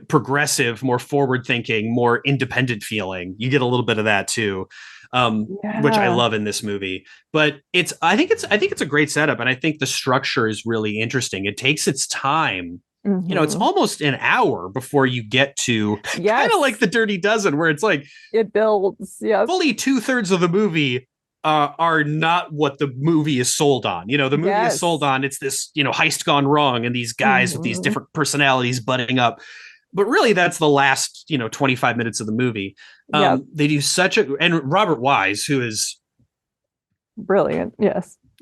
progressive, more forward thinking, more independent feeling, you get a little bit of that too, which I love in this movie. But I think it's a great setup, and I think the structure is really interesting. It takes its time. It's almost an hour before you get to kind of like The Dirty Dozen, where it's like it builds. Fully 2/3 of the movie are not what the movie is sold on. The movie is sold on, it's this, heist gone wrong and these guys with these different personalities butting up. But really, that's the last, 25 minutes of the movie. They do and Robert Wise, who is brilliant.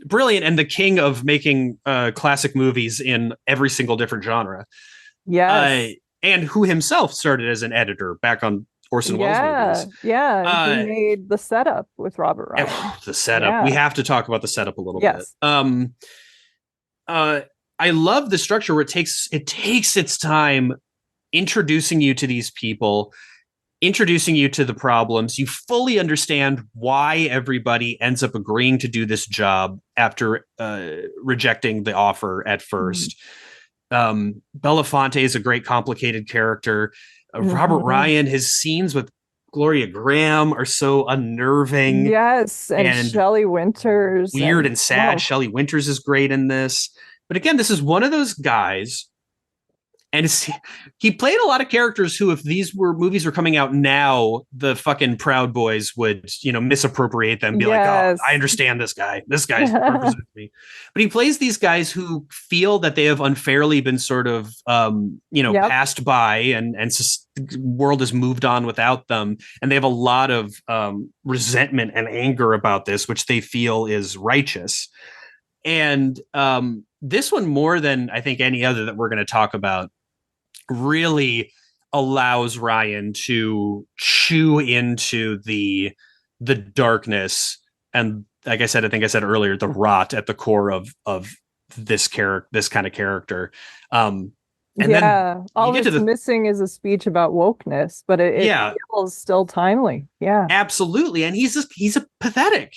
Brilliant, and the king of making classic movies in every single different genre. And who himself started as an editor back on Orson Welles movies. He made The Setup with Robert Ryan. The Setup. We have to talk about The Setup a little bit. I love the structure where it takes its time introducing you to these people, introducing you to the problems. You fully understand why everybody ends up agreeing to do this job after rejecting the offer at first. Belafonte is a great, complicated character. Robert Ryan, his scenes with Gloria Graham are so unnerving. And Shelley Winters. Weird and sad. Shelley Winters is great in this. But again, this is one of those guys, and he played a lot of characters who, if these movies were coming out now, the fucking Proud Boys would, misappropriate them, be like, oh, I understand this guy. This guy represents me. But he plays these guys who feel that they have unfairly been sort of, passed by, and the world has moved on without them. And they have a lot of resentment and anger about this, which they feel is righteous. And this one, more than I think any other that we're going to talk about, really allows Ryan to chew into the darkness, and like I think I said earlier, the rot at the core of this kind of character. And then all it's missing is a speech about wokeness, but it feels still timely. Absolutely. And he's this pathetic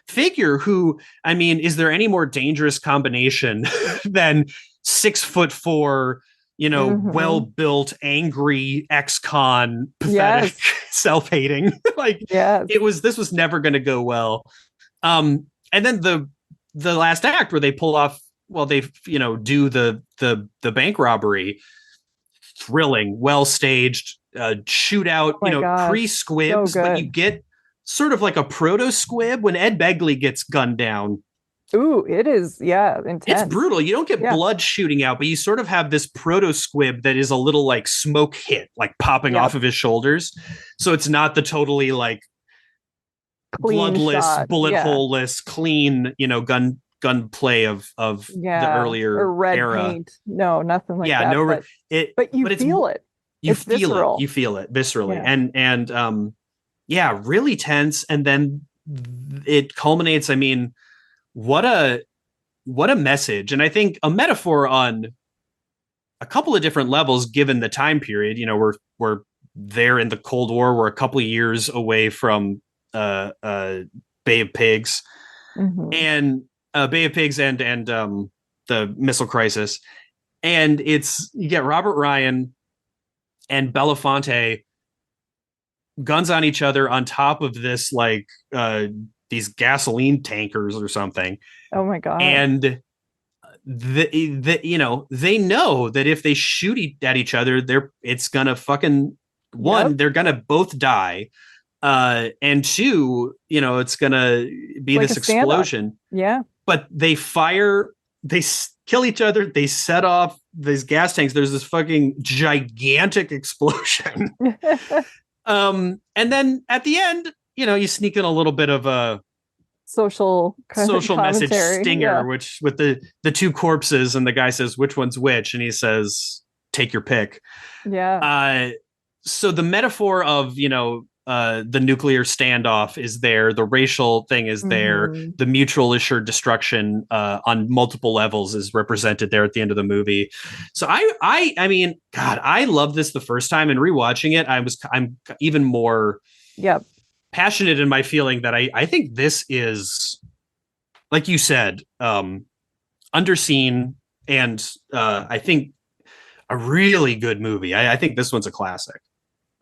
figure who, I mean, is there any more dangerous combination than 6'4", well-built, angry ex-con, pathetic, self-hating? This was never going to go well. And then the last act where they pull off, they do the bank robbery, thrilling, well staged shootout, pre-squibs, but you get sort of like a proto squib when Ed Begley gets gunned down. Ooh, it is, intense. It's brutal. You don't get blood shooting out, but you sort of have this proto squib that is a little like smoke hit, like popping off of his shoulders. So it's not the totally like clean bloodless, bullet hole-less, clean, gunplay of the earlier or red era. Paint. No, nothing like that. But you feel it. You feel it viscerally, and really tense. And then it culminates. I mean, what a message, and I think a metaphor on a couple of different levels, given the time period. We're there in the Cold War. We're a couple of years away from Bay of Pigs, and Bay of Pigs and the missile crisis. And you get Robert Ryan and Belafonte guns on each other on top of this, like, these gasoline tankers or something. Oh my God. And they know that if they shoot at each other, it's gonna fucking, one, Yep. they're gonna both die. And two, it's gonna be Like this a stand-up. explosion. Yeah. But they kill each other, they set off these gas tanks, there's this fucking gigantic explosion. And then at the end, you sneak in a little bit of a social message commentary. stinger, Yeah. which with the two corpses, and the guy says, which one's which? And he says, take your pick. Yeah. So the metaphor of, the nuclear standoff is there, the racial thing is there, Mm-hmm. the mutual assured destruction on multiple levels is represented there at the end of the movie. So I mean, God, I love this the first time, and rewatching it, I'm even more passionate in my feeling that I think this is, like you said, underseen, and I think a really good movie. I think this one's a classic.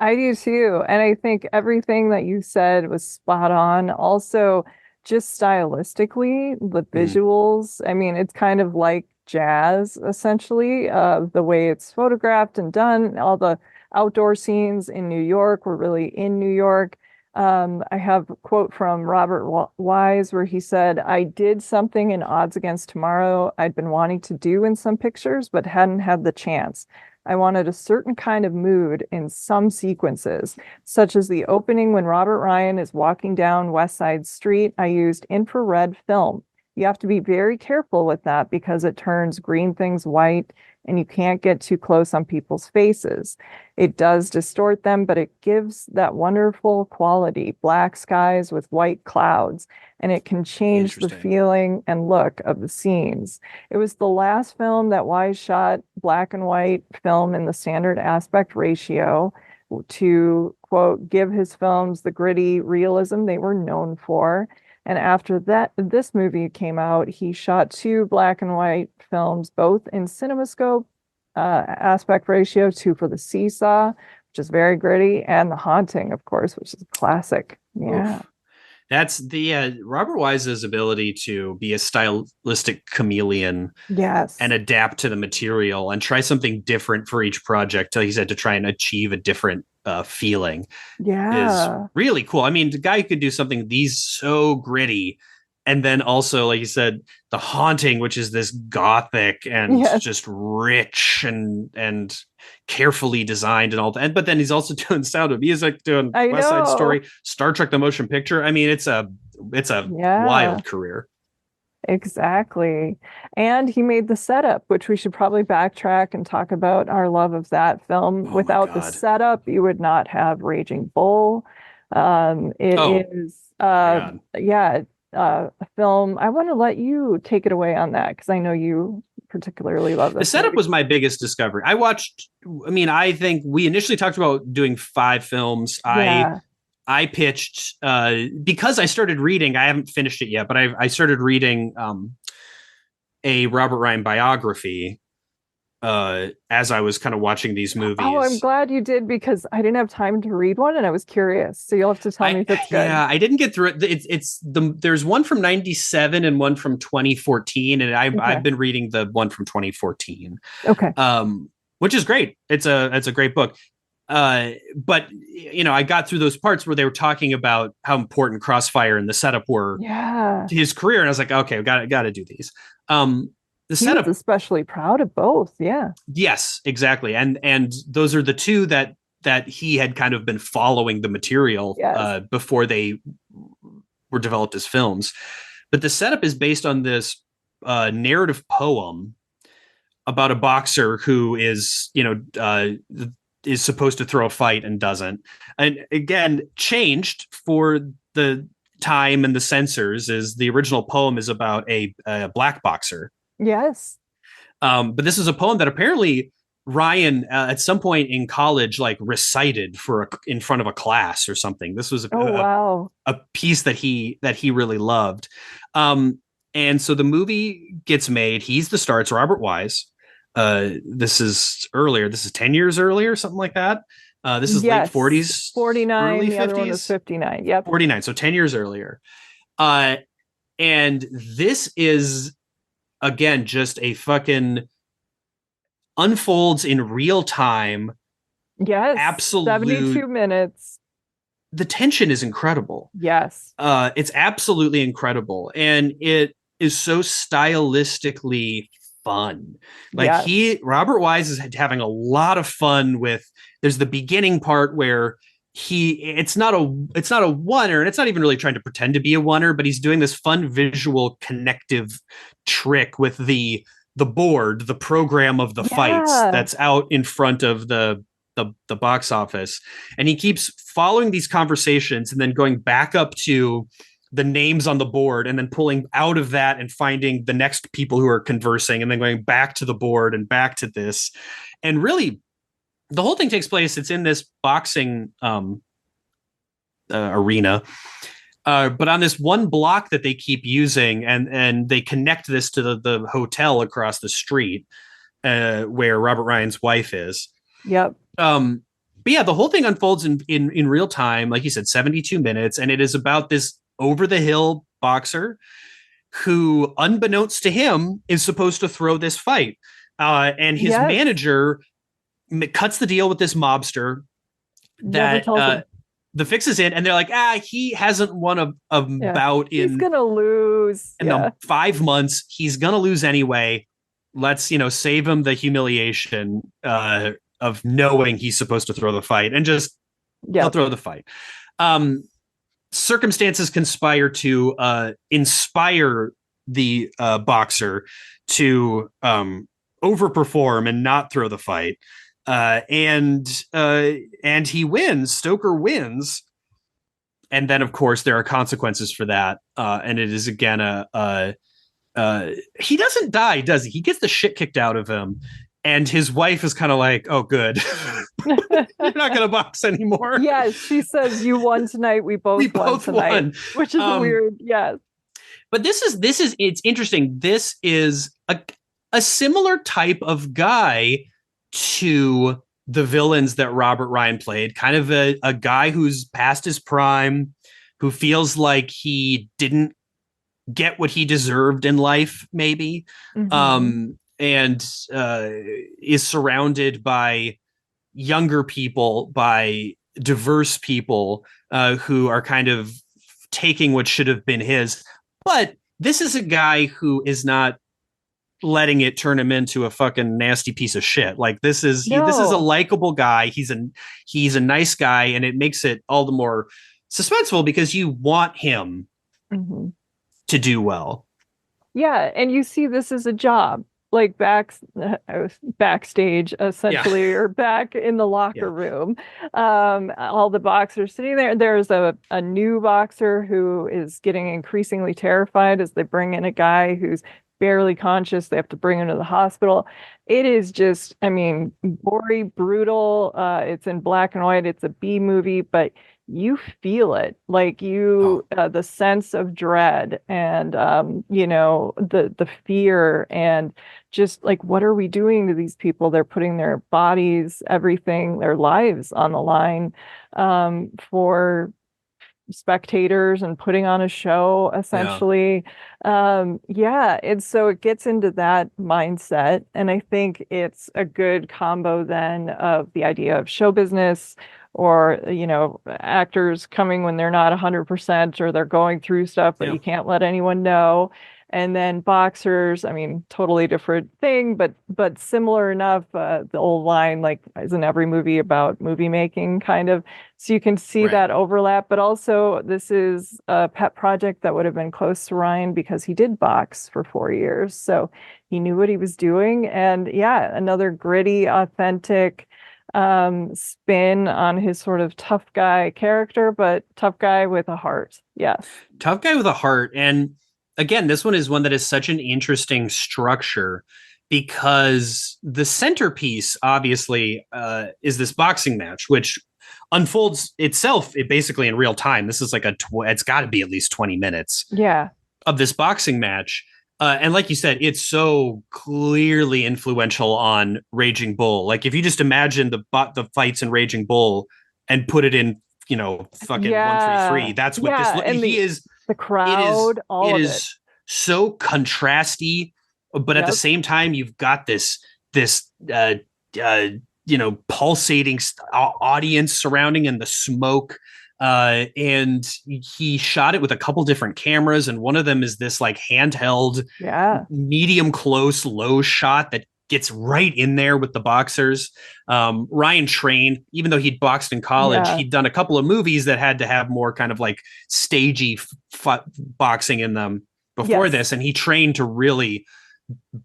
I do too. And I think everything that you said was spot on. Also, just stylistically, the visuals, I mean, it's kind of like jazz, essentially, the way it's photographed and done. All the outdoor scenes in New York were really in New York. I have a quote from Robert Wise where he said, I did something in Odds Against Tomorrow I'd been wanting to do in some pictures, but hadn't had the chance. I wanted a certain kind of mood in some sequences, such as the opening when Robert Ryan is walking down West Side Street. I used infrared film. You have to be very careful with that because it turns green things white and you can't get too close on people's faces. It does distort them, but it gives that wonderful quality, black skies with white clouds, and it can change the feeling and look of the scenes. It was the last film that Wise shot black and white film in the standard aspect ratio to, quote, give his films the gritty realism they were known for. And after that, this movie came out, he shot two black and white films, both in CinemaScope aspect ratio, two for The Seesaw, which is very gritty, and The Haunting, of course, which is a classic. Yeah. Oof. That's the Robert Wise's ability to be a stylistic chameleon, yes, and adapt to the material and try something different for each project. He said to try and achieve a different feeling, is really cool. I mean, the guy could do something these so gritty, and then also, like you said, The Haunting, which is this gothic and just rich and carefully designed and all that. But then he's also doing Sound of Music, doing West Side Story, Star Trek: The Motion Picture. I mean, it's a wild career. Exactly. And he made The Setup, which we should probably backtrack and talk about our love of that film. Without The Setup, you would not have Raging Bull. It is a film. I want to let you take it away on that because I know you particularly love this. The Setup was my biggest discovery. I think we initially talked about doing 5 films. I pitched because I started reading. I haven't finished it yet, but I started reading a Robert Ryan biography as I was kind of watching these movies. Oh, I'm glad you did because I didn't have time to read one and I was curious. So you'll have to tell me if it's good. Yeah, I didn't get through it. There's one from 97 and one from 2014, and I've been reading the one from 2014. Okay. Which is great. It's a great book. But I got through those parts where they were talking about how important CROSSFIRE and The Setup were to his career, and I was like, okay, got to do these. The Setup, was especially proud of both. Yeah. Yes, exactly. And those are the two that he had kind of been following the material before they were developed as films. But The Setup is based on this narrative poem about a boxer who is supposed to throw a fight and doesn't. And again, changed for the time and the censors. Is the original poem is about a black boxer. Yes. But this is a poem that apparently Ryan at some point in college recited in front of a class or something. This was a piece that he really loved. And so the movie gets made. He's the star. It's Robert Wise. This is earlier. This is 10 years earlier, something like that. This is late 40s, 49. early The 50s. other one was 59. Yep. 49. So 10 years earlier. And this is, again, just a fucking unfolds in real time. Yes. Absolute 72 minutes. The tension is incredible. Yes. It's absolutely incredible. And it is so stylistically fun. Like Robert Wise is having a lot of fun with, there's the beginning part where it's not a oneer, and it's not even really trying to pretend to be a oneer, but he's doing this fun visual connective trick with the board, the program of the fights that's out in front of the box office. And he keeps following these conversations and then going back up to the names on the board and then pulling out of that and finding the next people who are conversing and then going back to the board and back to this. And really, the whole thing takes place, it's in this boxing arena. But on this one block that they keep using, and they connect this to the hotel across the street where Robert Ryan's wife is. Yep. But yeah, the whole thing unfolds in real time, like you said, 72 minutes, and it is about this over-the-hill boxer who, unbeknownst to him, is supposed to throw this fight. And his manager cuts the deal with this mobster that the fix is in, and they're like, he hasn't won a bout in... He's gonna lose. In 5 months. He's gonna lose anyway. Let's, save him the humiliation of knowing he's supposed to throw the fight, and just he'll throw the fight. Circumstances conspire to inspire the boxer to overperform and not throw the fight. And he wins. Stoker wins. And then, of course, there are consequences for that. And it is, again, he doesn't die, does he? He gets the shit kicked out of him. And his wife is kind of like, oh, good. You're not going to box anymore. Yes, she says, you won tonight. We both won tonight. Which is weird. Yes. But it's interesting. This is a similar type of guy to the villains that Robert Ryan played. Kind of a guy who's past his prime, who feels like he didn't get what he deserved in life, maybe. Mm-hmm. And is surrounded by younger people, by diverse people who are kind of taking what should have been his. But this is a guy who is not letting it turn him into a fucking nasty piece of shit. Like, this is a likable guy. He's a nice guy, and it makes it all the more suspenseful because you want him to do well. Yeah, and you see this as a job. Like backstage, essentially, or back in the locker room. All the boxers sitting there. There's a new boxer who is getting increasingly terrified as they bring in a guy who's barely conscious. They have to bring him to the hospital. It is just, gory, brutal. It's in black and white. It's a B movie, but you feel it, like the sense of dread and the fear, and just like, what are we doing to these people? They're putting their bodies, everything, their lives on the line for spectators and putting on a show, essentially. And so it gets into that mindset, and I think it's a good combo then of the idea of show business, or actors coming when they're not 100%, or they're going through stuff but you can't let anyone know. And then boxers, totally different thing, but similar enough. The old line, like, isn't every movie about movie making, kind of? So you can see that overlap. But also, this is a pet project that would have been close to Ryan because he did box for 4 years. So he knew what he was doing. And another gritty, authentic spin on his sort of tough guy character, but tough guy with a heart. Yes. Tough guy with a heart. And again, this one is one that is such an interesting structure because the centerpiece, obviously, is this boxing match, which unfolds itself basically in real time. This is like it's got to be at least 20 minutes of this boxing match. And like you said, it's so clearly influential on Raging Bull. Like if you just imagine the fights in Raging Bull and put it in, fucking 133. That's what this. And he is. The crowd, all it of is so contrasty, but at the same time, you've got this pulsating audience surrounding and the smoke. And he shot it with a couple different cameras, and one of them is this like handheld, medium close, low shot that gets right in there with the boxers. Ryan Train, even though he'd boxed in college, he'd done a couple of movies that had to have more kind of like stagey boxing in them before this, and he trained to really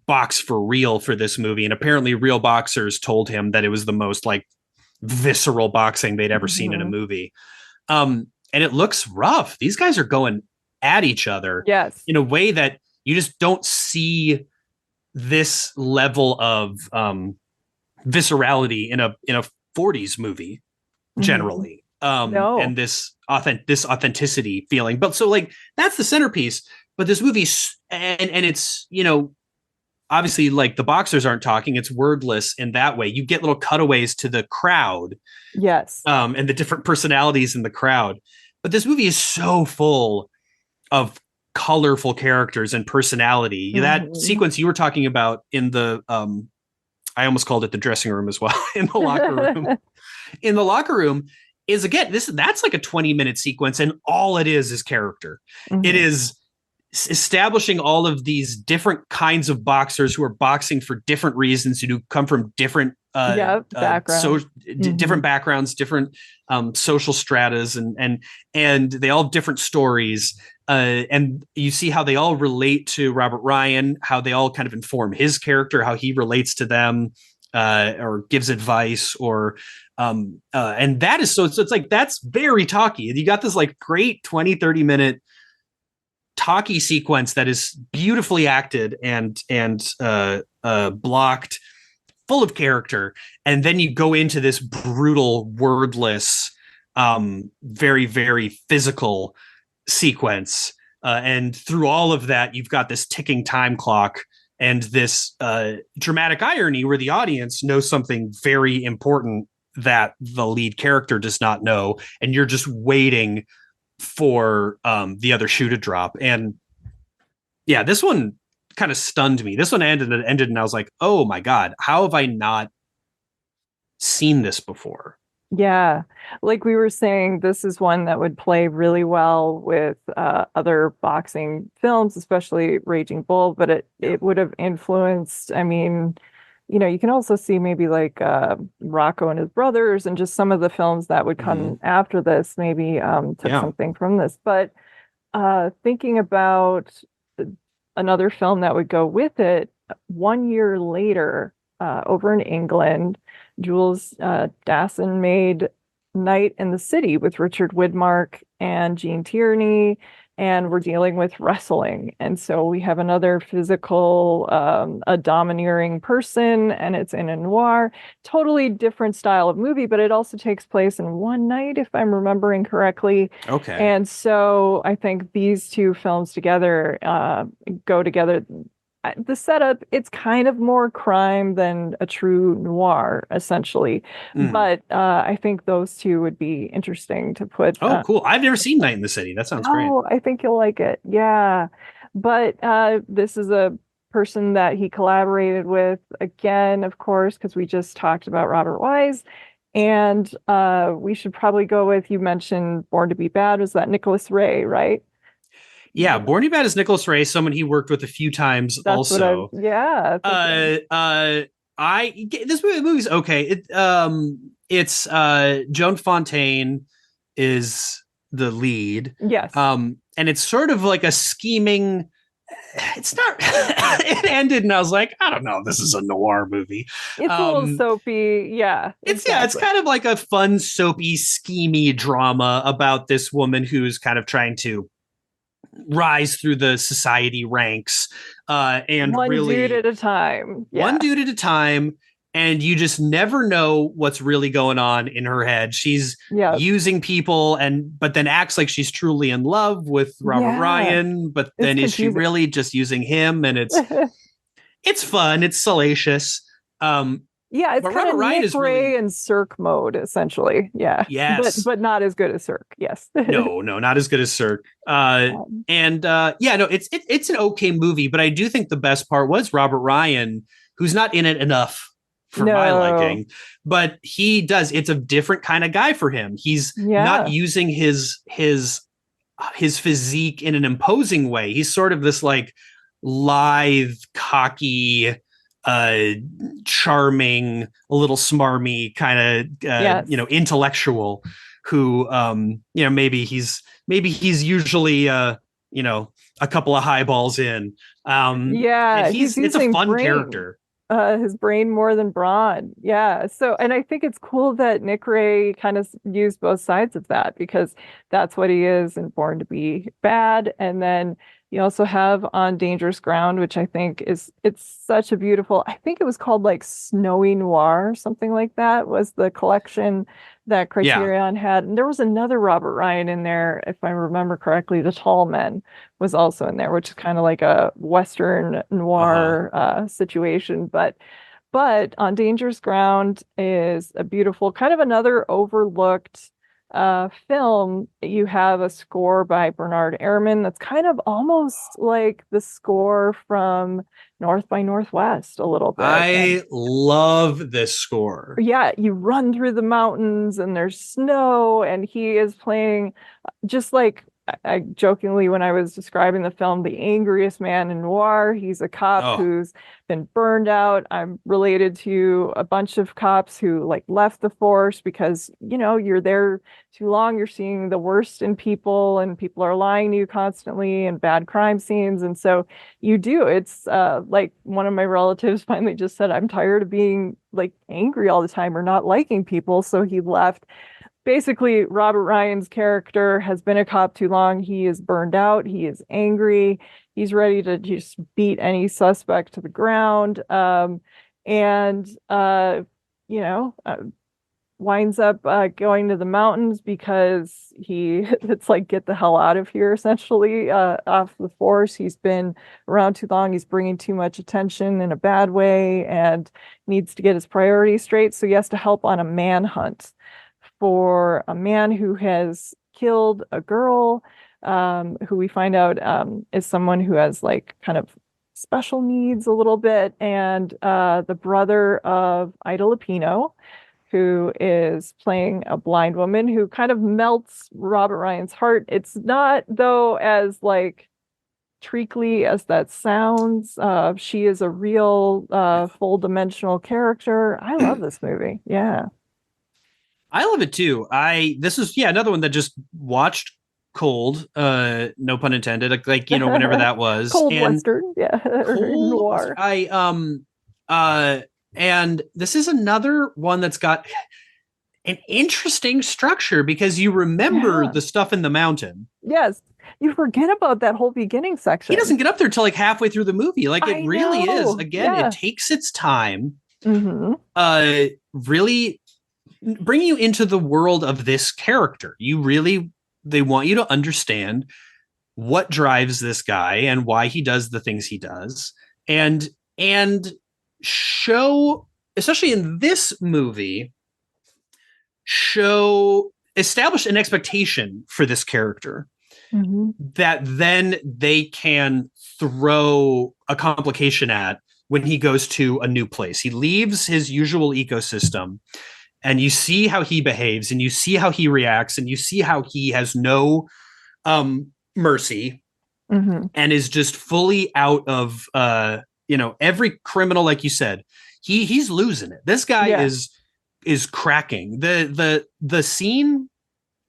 box for real for this movie. And apparently real boxers told him that it was the most like visceral boxing they'd ever seen in a movie. And it looks rough. These guys are going at each other in a way that you just don't see this level of viscerality in a 40s movie generally. And this authenticity feeling. But so like that's the centerpiece. But this movie, and it's, obviously like the boxers aren't talking, it's wordless in that way. You get little cutaways to the crowd. And the different personalities in the crowd. But this movie is so full of colorful characters and personality. That sequence you were talking about in the I almost called it the dressing room as well, in the locker room. In the locker room is, again, that's like a 20-minute sequence, and all it is character. It is establishing all of these different kinds of boxers who are boxing for different reasons, who come from different backgrounds, different backgrounds, different social stratas, and they all have different stories. And you see how they all relate to Robert Ryan, how they all kind of inform his character, how he relates to them, or gives advice, or and that is so it's like, that's very talky. You got this like great 20-30 minute talky sequence that is beautifully acted and blocked, full of character, and then you go into this brutal, wordless, very, very physical sequence, and through all of that you've got this ticking time clock and this dramatic irony where the audience knows something very important that the lead character does not know, and you're just waiting for the other shoe to drop. And yeah, this one kind of stunned me. This one ended and I was like, oh my God, how have I not seen this before? Yeah, like we were saying, this is one that would play really well with other boxing films, especially Raging Bull, but it would have influenced, I mean, you can also see maybe like Rocco and His Brothers, and just some of the films that would come after this maybe took something from this. But thinking about another film that would go with it, 1 year later, over in England, Jules Dassin made Night in the City with Richard Widmark and Gene Tierney, and we're dealing with wrestling. And so we have another physical, a domineering person, and it's in a noir, totally different style of movie, but it also takes place in one night, if I'm remembering correctly. Okay. And so I think these two films together go together. The setup, it's kind of more crime than a true noir, essentially. But I think those two would be interesting to put. Oh, cool. I've never seen Night in the City. That sounds great. Oh, I think you'll like it. Yeah. But this is a person that he collaborated with, again, of course, because we just talked about Robert Wise. And we should probably go with, you mentioned Born to Be Bad. Was that Nicholas Ray, right? Yeah, Born to Be Bad is Nicholas Ray, someone he worked with a few times. That's also. This movie's okay. It's Joan Fontaine is the lead. Yes. And it's sort of like a scheming. It's not. It ended, and I was like, I don't know. This is a noir movie. It's a little soapy. Yeah. It's kind of like a fun, soapy, schemy drama about this woman who's kind of trying to rise through the society ranks, and one really dude at a time. One dude at a time. and you just never know what's really going on in her head. She's using people but then acts like she's truly in love with Robert Ryan, but then is she really just using him? And it's fun, it's salacious. It's kind of Nick Ray and Cirque mode, essentially. Yes. But not as good as Cirque. Yes. No, not as good as Cirque. It's an okay movie, but I do think the best part was Robert Ryan, who's not in it enough for my liking, but he does. It's a different kind of guy for him. He's not using his physique in an imposing way. He's sort of this like lithe, cocky, charming, a little smarmy kind of intellectual who maybe he's usually a couple of highballs in. It's a fun character. His brain more than brawn. So, and I think it's cool that Nick Ray kind of used both sides of that, because that's what he is and Born to Be Bad. And then you also have On Dangerous Ground, which I think it's such a beautiful, I think it was called like Snowy Noir, something like that was the collection that Criterion had. And there was another Robert Ryan in there, if I remember correctly. The Tall Men was also in there, which is kind of like a Western noir situation. But On Dangerous Ground is a beautiful, kind of another overlooked film. You have a score by Bernard Ehrman that's kind of almost like the score from North by Northwest a little bit. I love this score. You run through the mountains and there's snow, and he is playing just like, I jokingly, when I was describing the film, the angriest man in noir. He's a cop who's been burned out. I'm related to a bunch of cops who like left the force because, you're there too long. You're seeing the worst in people, and people are lying to you constantly, and bad crime scenes. And so you do. It's like one of my relatives finally just said, I'm tired of being like angry all the time or not liking people. So he left. Basically, Robert Ryan's character has been a cop too long. He is burned out. He is angry. He's ready to just beat any suspect to the ground. Winds up going to the mountains because it's like, get the hell out of here, essentially, off the force. He's been around too long. He's bringing too much attention in a bad way and needs to get his priorities straight. So he has to help on a manhunt for a man who has killed a girl, who we find out is someone who has like kind of special needs a little bit, and the brother of Ida Lupino, who is playing a blind woman who kind of melts Robert Ryan's heart. It's not, though, as like treacly as that sounds. She is a real full dimensional character. I love this movie. I love it too. This is another one that just watched cold, no pun intended, like whenever that was. Cold Western, cold, noir. And this is another one that's got an interesting structure because you remember the stuff in the mountain. Yes. You forget about that whole beginning section. He doesn't get up there till like halfway through the movie. Like it really is. Again, it takes its time. Really bring you into the world of this character. They want you to understand what drives this guy and why he does the things he does, and show, especially in this movie, establish an expectation for this character that then they can throw a complication at when he goes to a new place. He leaves his usual ecosystem, and you see how he behaves, and you see how he reacts, and you see how he has no mercy and is just fully out of every criminal. Like you said, he's losing it. This guy is cracking the scene.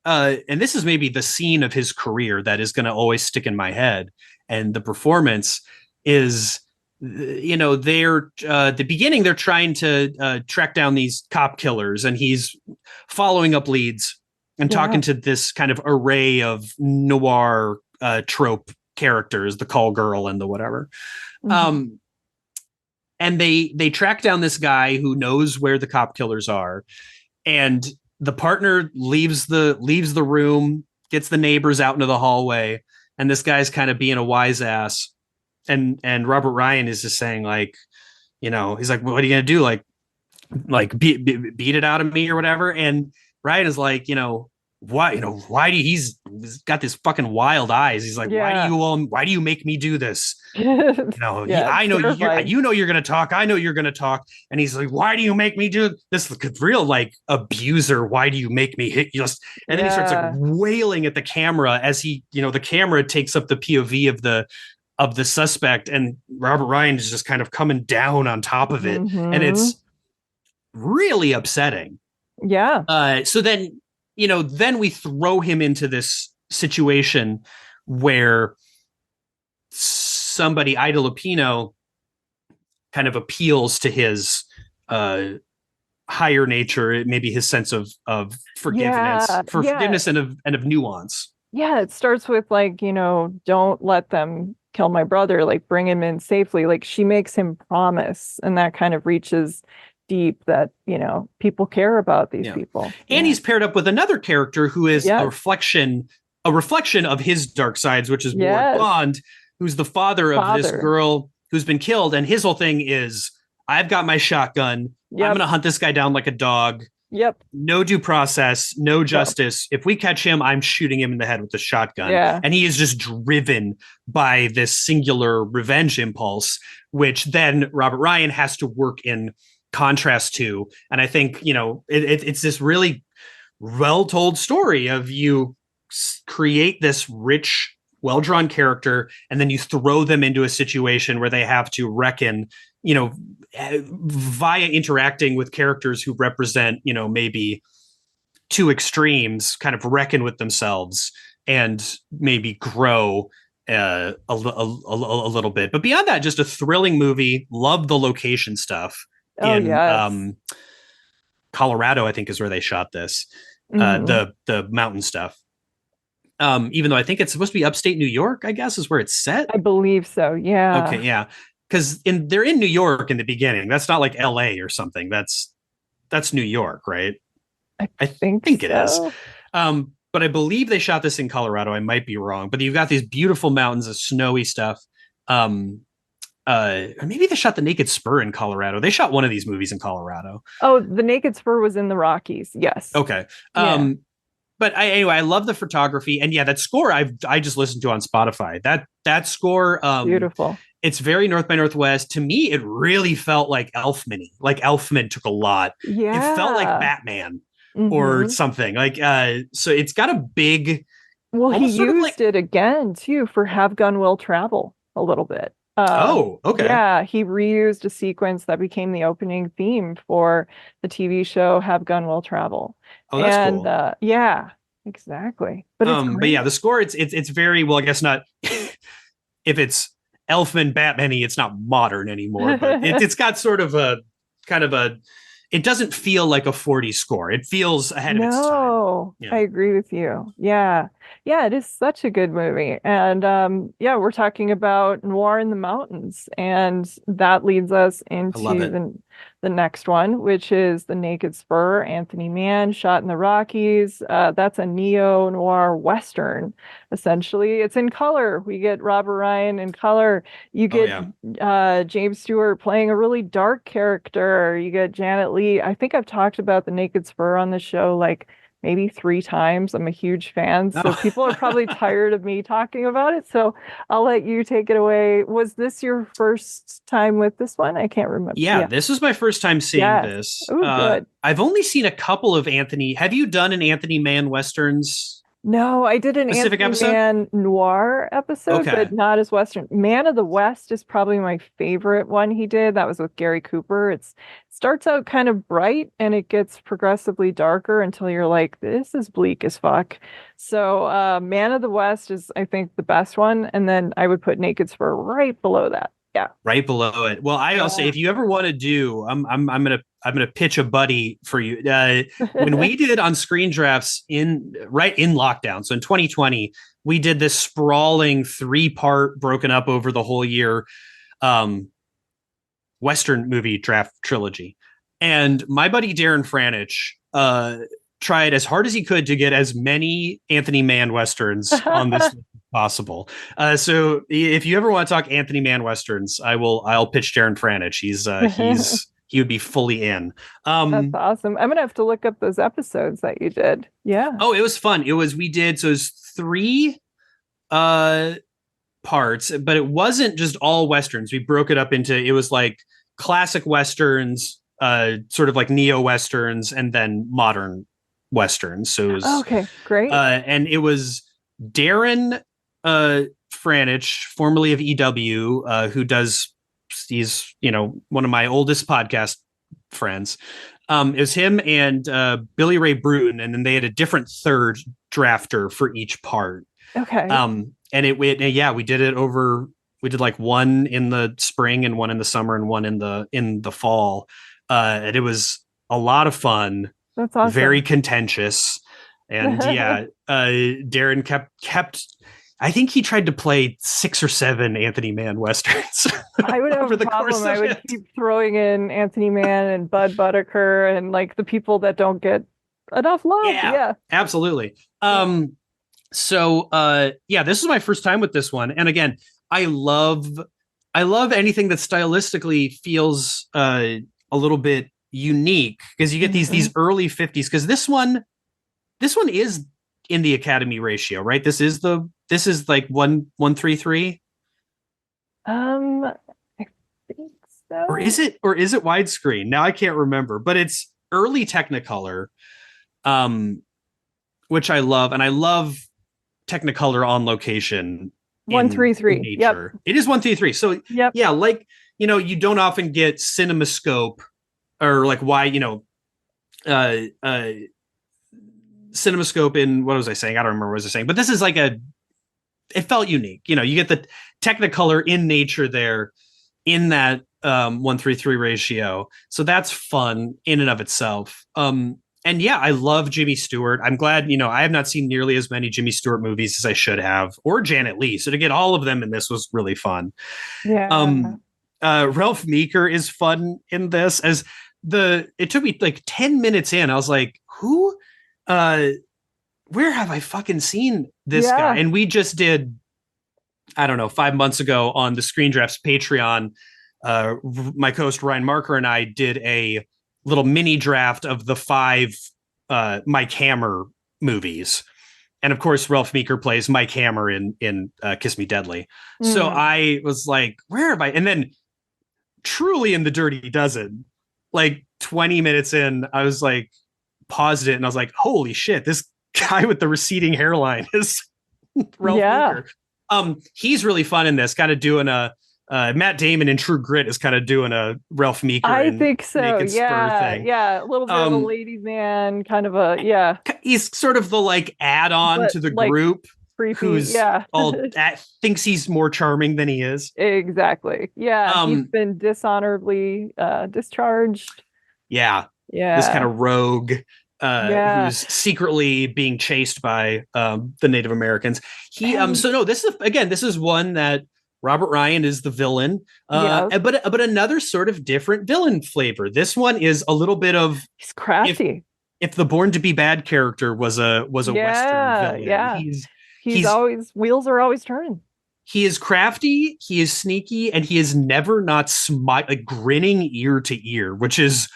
And this is maybe the scene of his career that is going to always stick in my head. And the performance is, they're the beginning, they're trying to track down these cop killers, and he's following up leads and talking to this kind of array of noir trope characters, the call girl and the whatever. and they track down this guy who knows where the cop killers are, and the partner leaves the room, gets the neighbors out into the hallway, and this guy's kind of being a wise ass, and Robert Ryan is just saying, like, he's like, what are you gonna do, like beat it out of me or whatever? And Ryan is like, why do he's got this fucking wild eyes, he's like, why do you make me do this? I know you're gonna talk, I know you're gonna talk. And he's like, why do you make me do this? Real like abuser, why do you make me hit you? And then he starts like wailing at the camera as he, the camera takes up the POV of the suspect, and Robert Ryan is just kind of coming down on top of it. And it's really upsetting. So then, then we throw him into this situation where somebody, Ida Lupino, kind of appeals to his higher nature, maybe his sense of forgiveness, forgiveness and of nuance. Yeah, it starts with like, don't let them kill my brother, like bring him in safely. Like she makes him promise, and that kind of reaches deep, that people care about these people. And he's paired up with another character who is a reflection of his dark sides, which is Ward Bond, who's the father of this girl who's been killed. And his whole thing is, I've got my shotgun. I'm going to hunt this guy down like a dog. No due process, no justice. If we catch him, I'm shooting him in the head with the shotgun. And he is just driven by this singular revenge impulse, which then Robert Ryan has to work in contrast to. And I think, it's this really well-told story of you create this rich, well-drawn character, and then you throw them into a situation where they have to reckon, via interacting with characters who represent, maybe two extremes, kind of reckon with themselves and maybe grow a little bit. But beyond that, just a thrilling movie. Love the location stuff. Colorado, I think, is where they shot this. The mountain stuff. Even though I think it's supposed to be upstate New York, I guess, is where it's set. I believe so. Yeah. Okay. Yeah. Because they're in New York in the beginning. That's not like LA or something. That's New York, right? I think it is. But I believe they shot this in Colorado. I might be wrong, but you've got these beautiful mountains of snowy stuff. Or maybe they shot the Naked Spur in Colorado. They shot one of these movies in Colorado. Oh, the Naked Spur was in the Rockies. Yes. Okay. But I love the photography, and that score I just listened to on Spotify. That score, beautiful. It's very North by Northwest. To me, it really felt like Elfman-y. Like Elfman took a lot. Yeah. It felt like Batman or something. Like so it's got a big. Well, he used it again too for Have Gun Will Travel a little bit. Okay. Yeah, he reused a sequence that became the opening theme for the TV show Have Gun Will Travel. Oh, that's cool. Yeah, exactly. But the score, it's very well. I guess not. If it's Elfman Batman-y, it's not modern anymore. But it's got sort of a kind of a. It doesn't feel like a 40s score. It feels ahead of its time. No, I agree with you. Yeah, it is such a good movie. And we're talking about Noir in the Mountains. And that leads us into the next one, which is The Naked Spur, Anthony Mann, shot in the Rockies. That's a neo-noir Western, essentially. It's in color. We get Robert Ryan in color. You get James Stewart playing a really dark character. You get Janet Leigh. I think I've talked about The Naked Spur on the show like maybe 3 times. I'm a huge fan, so people are probably tired of me talking about it. So I'll let you take it away. Was this your first time with this one? I can't remember. Yeah, this was my first time seeing this. Ooh, good. I've only seen a couple of Anthony. Have you done an Anthony Mann Westerns? No, I did an Anthony Mann noir episode, but not as Western. Man of the West is probably my favorite one he did. That was with Gary Cooper. It starts out kind of bright, and it gets progressively darker until you're like, this is bleak as fuck. So Man of the West is, I think, the best one. And then I would put Naked Spur right below that. Yeah. Right below it. Well, I'll say, if you ever want to do, I'm gonna pitch a buddy for you. When we did on Screen Drafts in lockdown, so in 2020, we did this sprawling 3-part, broken up over the whole year, Western movie draft trilogy. And my buddy Darren Franich tried as hard as he could to get as many Anthony Mann Westerns on this list as possible. So if you ever want to talk Anthony Mann Westerns, I'll pitch Darren Franich. He would be fully in. That's awesome. I'm gonna have to look up those episodes that you did. Yeah. Oh, it was fun. It was 3 parts, but it wasn't just all Westerns. We broke it up into, it was like classic Westerns, sort of like neo Westerns, and then modern Westerns. So it was okay, great. And it was Darren Franich, formerly of EW, who does, he's, one of my oldest podcast friends. It was him and Billy Ray Bruton, and then they had a different third drafter for each part. Okay. And we did it over. We did like one in the spring and one in the summer and one in the fall. And it was a lot of fun. That's awesome. Very contentious. And Darren kept. I think he tried to play 6 or 7 Anthony Mann Westerns. I would have a problem. I would keep throwing in Anthony Mann and Bud Buttiker and like the people that don't get enough love. Yeah. Absolutely. So this is my first time with this one. And again, I love anything that stylistically feels a little bit unique, because you get these early 50s, because this one is in the Academy ratio, right? This is like 1:3:3. I think so. Or is it widescreen? Now I can't remember, but it's early Technicolor, which I love, and I love Technicolor on location. 1:3:3. Yep. It is 1:3:3. So yep. Yeah, like, you don't often get CinemaScope or like CinemaScope in, what was I saying? I don't remember what I was saying, but this is like it felt unique. You get the Technicolor in nature there in that 1:3:3 ratio. So that's fun in and of itself. And yeah, I love Jimmy Stewart. I'm glad, I have not seen nearly as many Jimmy Stewart movies as I should have, or Janet Leigh. So to get all of them in this was really fun. Yeah. Ralph Meeker is fun in this. It took me like 10 minutes in. I was like, where have I fucking seen this guy? And we just did, I don't know, 5 months ago on the Screen Drafts Patreon. My co-host Ryan Marker and I did a little mini draft of the 5 Mike Hammer movies. And of course, Ralph Meeker plays Mike Hammer in Kiss Me Deadly. So I was like, where have I? And then truly in The Dirty Dozen, like 20 minutes in, I was like, paused it and I was like, holy shit, this guy with the receding hairline is Ralph Meeker. He's really fun in this, kind of doing a Matt Damon in True Grit is kind of doing a Ralph Meeker. I think so. Naked Spur thing. Yeah. A little bit of a ladies' man, kind of a, He's sort of the like add-on to the group, creepy, who's thinks he's more charming than he is. Exactly. Yeah. He's been dishonorably discharged. Yeah. This kind of rogue who's secretly being chased by the Native Americans. This is one that Robert Ryan is the villain, but another sort of different villain flavor. This one is a little bit of, he's crafty. If the Born to Be Bad character was a Western villain, he's always, wheels are always turning. He is crafty, he is sneaky, and he is never not grinning ear to ear,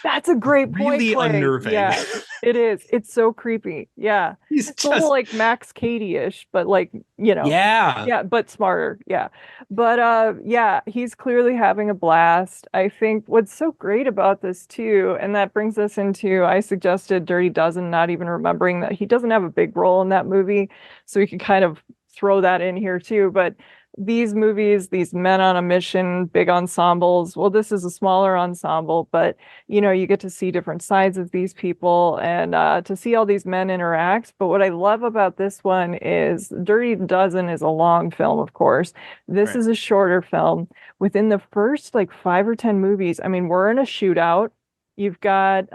that's a great point. Really unnerving. Yeah, it is. It's so creepy. Yeah, it's just a little like Max Cady-ish, but like but smarter. Yeah, but he's clearly having a blast. I think what's so great about this too, and that brings us into, I suggested Dirty Dozen, not even remembering that he doesn't have a big role in that movie, so we can kind of throw that in here too, but. These movies, these men on a mission, big ensembles. Well, this is a smaller ensemble, but you get to see different sides of these people and to see all these men interact. But what I love about this one is Dirty Dozen is a long film, of course. This is a shorter film. Within the first like 5 or 10 movies, I mean, we're in a shootout. You've got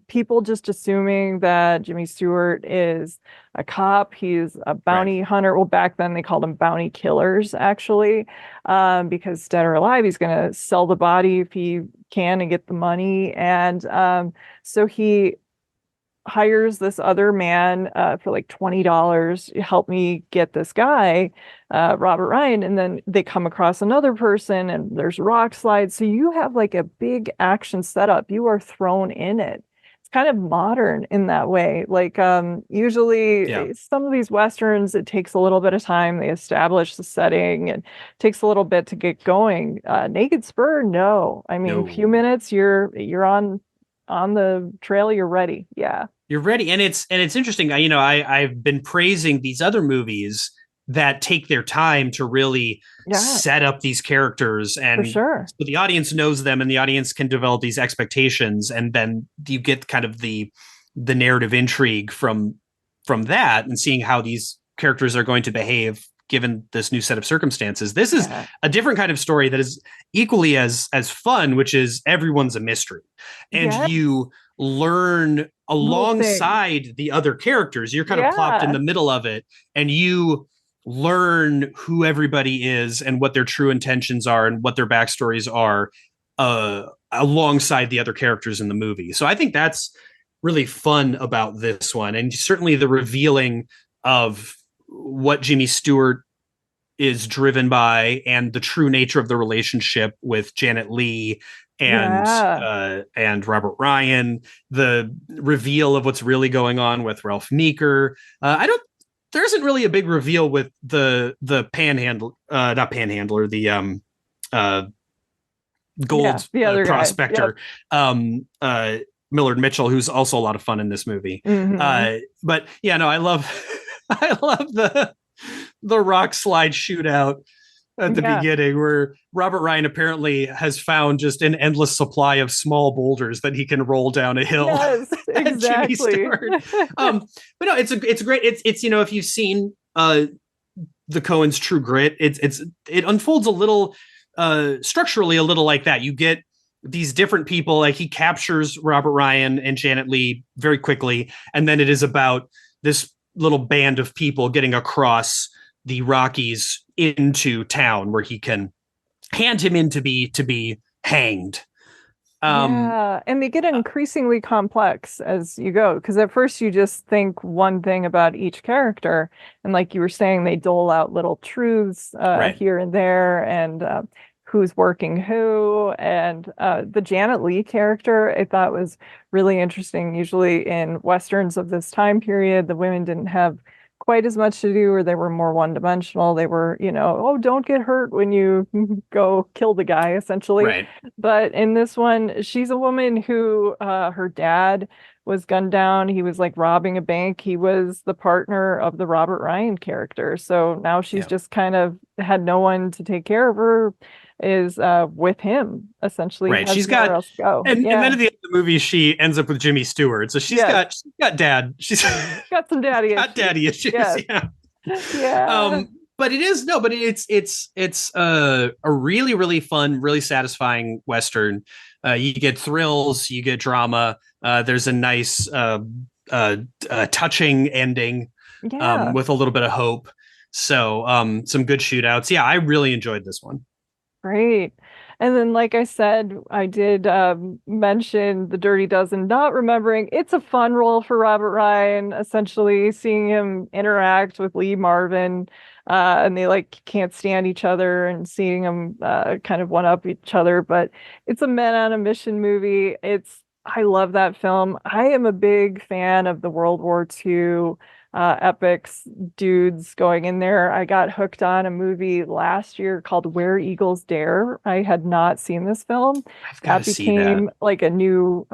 people just assuming that Jimmy Stewart is a cop. He's a Right. bounty hunter. Well, back then they called them bounty killers, actually, because dead or alive, he's going to sell the body if he can and get the money. And so he hires this other man for like $20, help me get this guy, Robert Ryan. And then they come across another person and there's rock slides. So you have like a big action setup. You are thrown in it. It's kind of modern in that way. Like Yeah. usually some of these Westerns, it takes a little bit of time. They establish the setting and takes a little bit to get going. Naked Spur, no. I mean, a few No. minutes, you're on the trail, you're ready. Yeah. You're ready, and it's interesting. I've been praising these other movies that take their time to really Yeah, set up these characters, for and sure. so the audience knows them, and the audience can develop these expectations, and then you get kind of the narrative intrigue from that, and seeing how these characters are going to behave given this new set of circumstances. This is Yeah. a different kind of story that is equally as fun, which is everyone's a mystery, and Yeah. you learn Little thing. alongside the other characters. You're kind of plopped in Yeah. the middle of it, and you learn who everybody is and what their true intentions are and what their backstories are alongside the other characters in the movie. So I think that's really fun about this one, and certainly the revealing of what Jimmy Stewart is driven by and the true nature of the relationship with Janet Leigh Yeah. and Robert Ryan, the reveal of what's really going on with Ralph Meeker. I don't. There isn't really a big reveal with the panhandler, not panhandler, the uh, Yeah. gold The other guy. Yep. prospector, um, uh, Millard Mitchell, who's also a lot of fun in this movie. Hmm. But yeah, no, I love I love the rock slide shootout at the Yeah. beginning, where Robert Ryan apparently has found just an endless supply of small boulders that he can roll down a hill Yes, at Jimmy exactly. Stewart. But no, it's great. It's if you've seen the Coen's True Grit, it unfolds a little structurally a little like that. You get these different people, like he captures Robert Ryan and Janet Leigh very quickly, and then it is about this little band of people getting across the Rockies into town where he can hand him in to be hanged. Um, Yeah, and they get increasingly complex as you go, because at first you just think one thing about each character, and like you were saying, they dole out little truths right. here and there, and who's working who, and the Janet Leigh character I thought was really interesting. Usually in Westerns of this time period, the women didn't have quite as much to do, or they were more one-dimensional. They were, oh, don't get hurt when you go kill the guy, essentially. Right. But in this one, she's a woman who her dad was gunned down. He was like robbing a bank. He was the partner of the Robert Ryan character. So now she's Yeah. just kind of had no one to take care of her, is with him, essentially, Right. has She's nowhere got else to go. and then Yeah. at the end of the movie she ends up with Jimmy Stewart. So Yes. she's got dad. She's Got some daddy got issues. daddy issues. Yes. Yeah. Yeah. But it is no, but it's a really really fun, really satisfying Western. You get thrills, you get drama. There's a nice touching ending Yeah. with a little bit of hope. So some good shootouts. Yeah, I really enjoyed this one. Great. And then, like I said, I did mention the Dirty Dozen, not remembering it's a fun role for Robert Ryan, essentially seeing him interact with Lee Marvin, and they like can't stand each other, and seeing them kind of one up each other. But it's a men on a mission movie. I love that film. I am a big fan of the World War II epics, dudes going in there. I got hooked on a movie last year called Where Eagles Dare. I had not seen this film. I've got That to see that. became like a new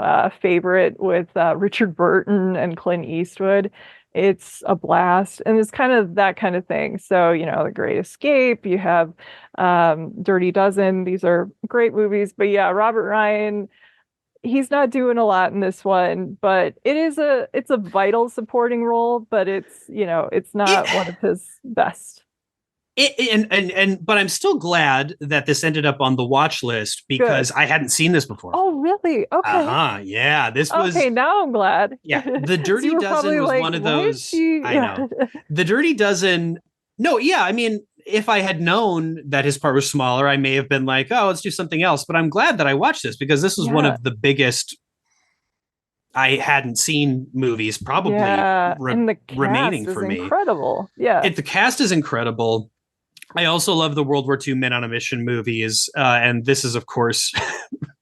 favorite with Richard Burton and Clint Eastwood. It's a blast, and it's kind of that kind of thing. So, The Great Escape, you have Dirty Dozen. These are great movies. But yeah, Robert Ryan, he's not doing a lot in this one, but it's a vital supporting role, but it's It, not one of his best. But I'm still glad that this ended up on the watch list because I hadn't seen this before. Oh, really? Okay. Yeah, this was okay. Now I'm glad. yeah. The So you Dirty were Dozen probably was like, one of why is those. she? I know. The Dirty Dozen. No, yeah. I mean, if I had known that his part was smaller, I may have been like, oh, let's do something else. But I'm glad that I watched this because this was one Yeah. of the biggest I hadn't seen movies probably And the remaining cast is for me. incredible. Yeah. The cast is incredible. I also love the World War II Men on a Mission movies, and this is, of course,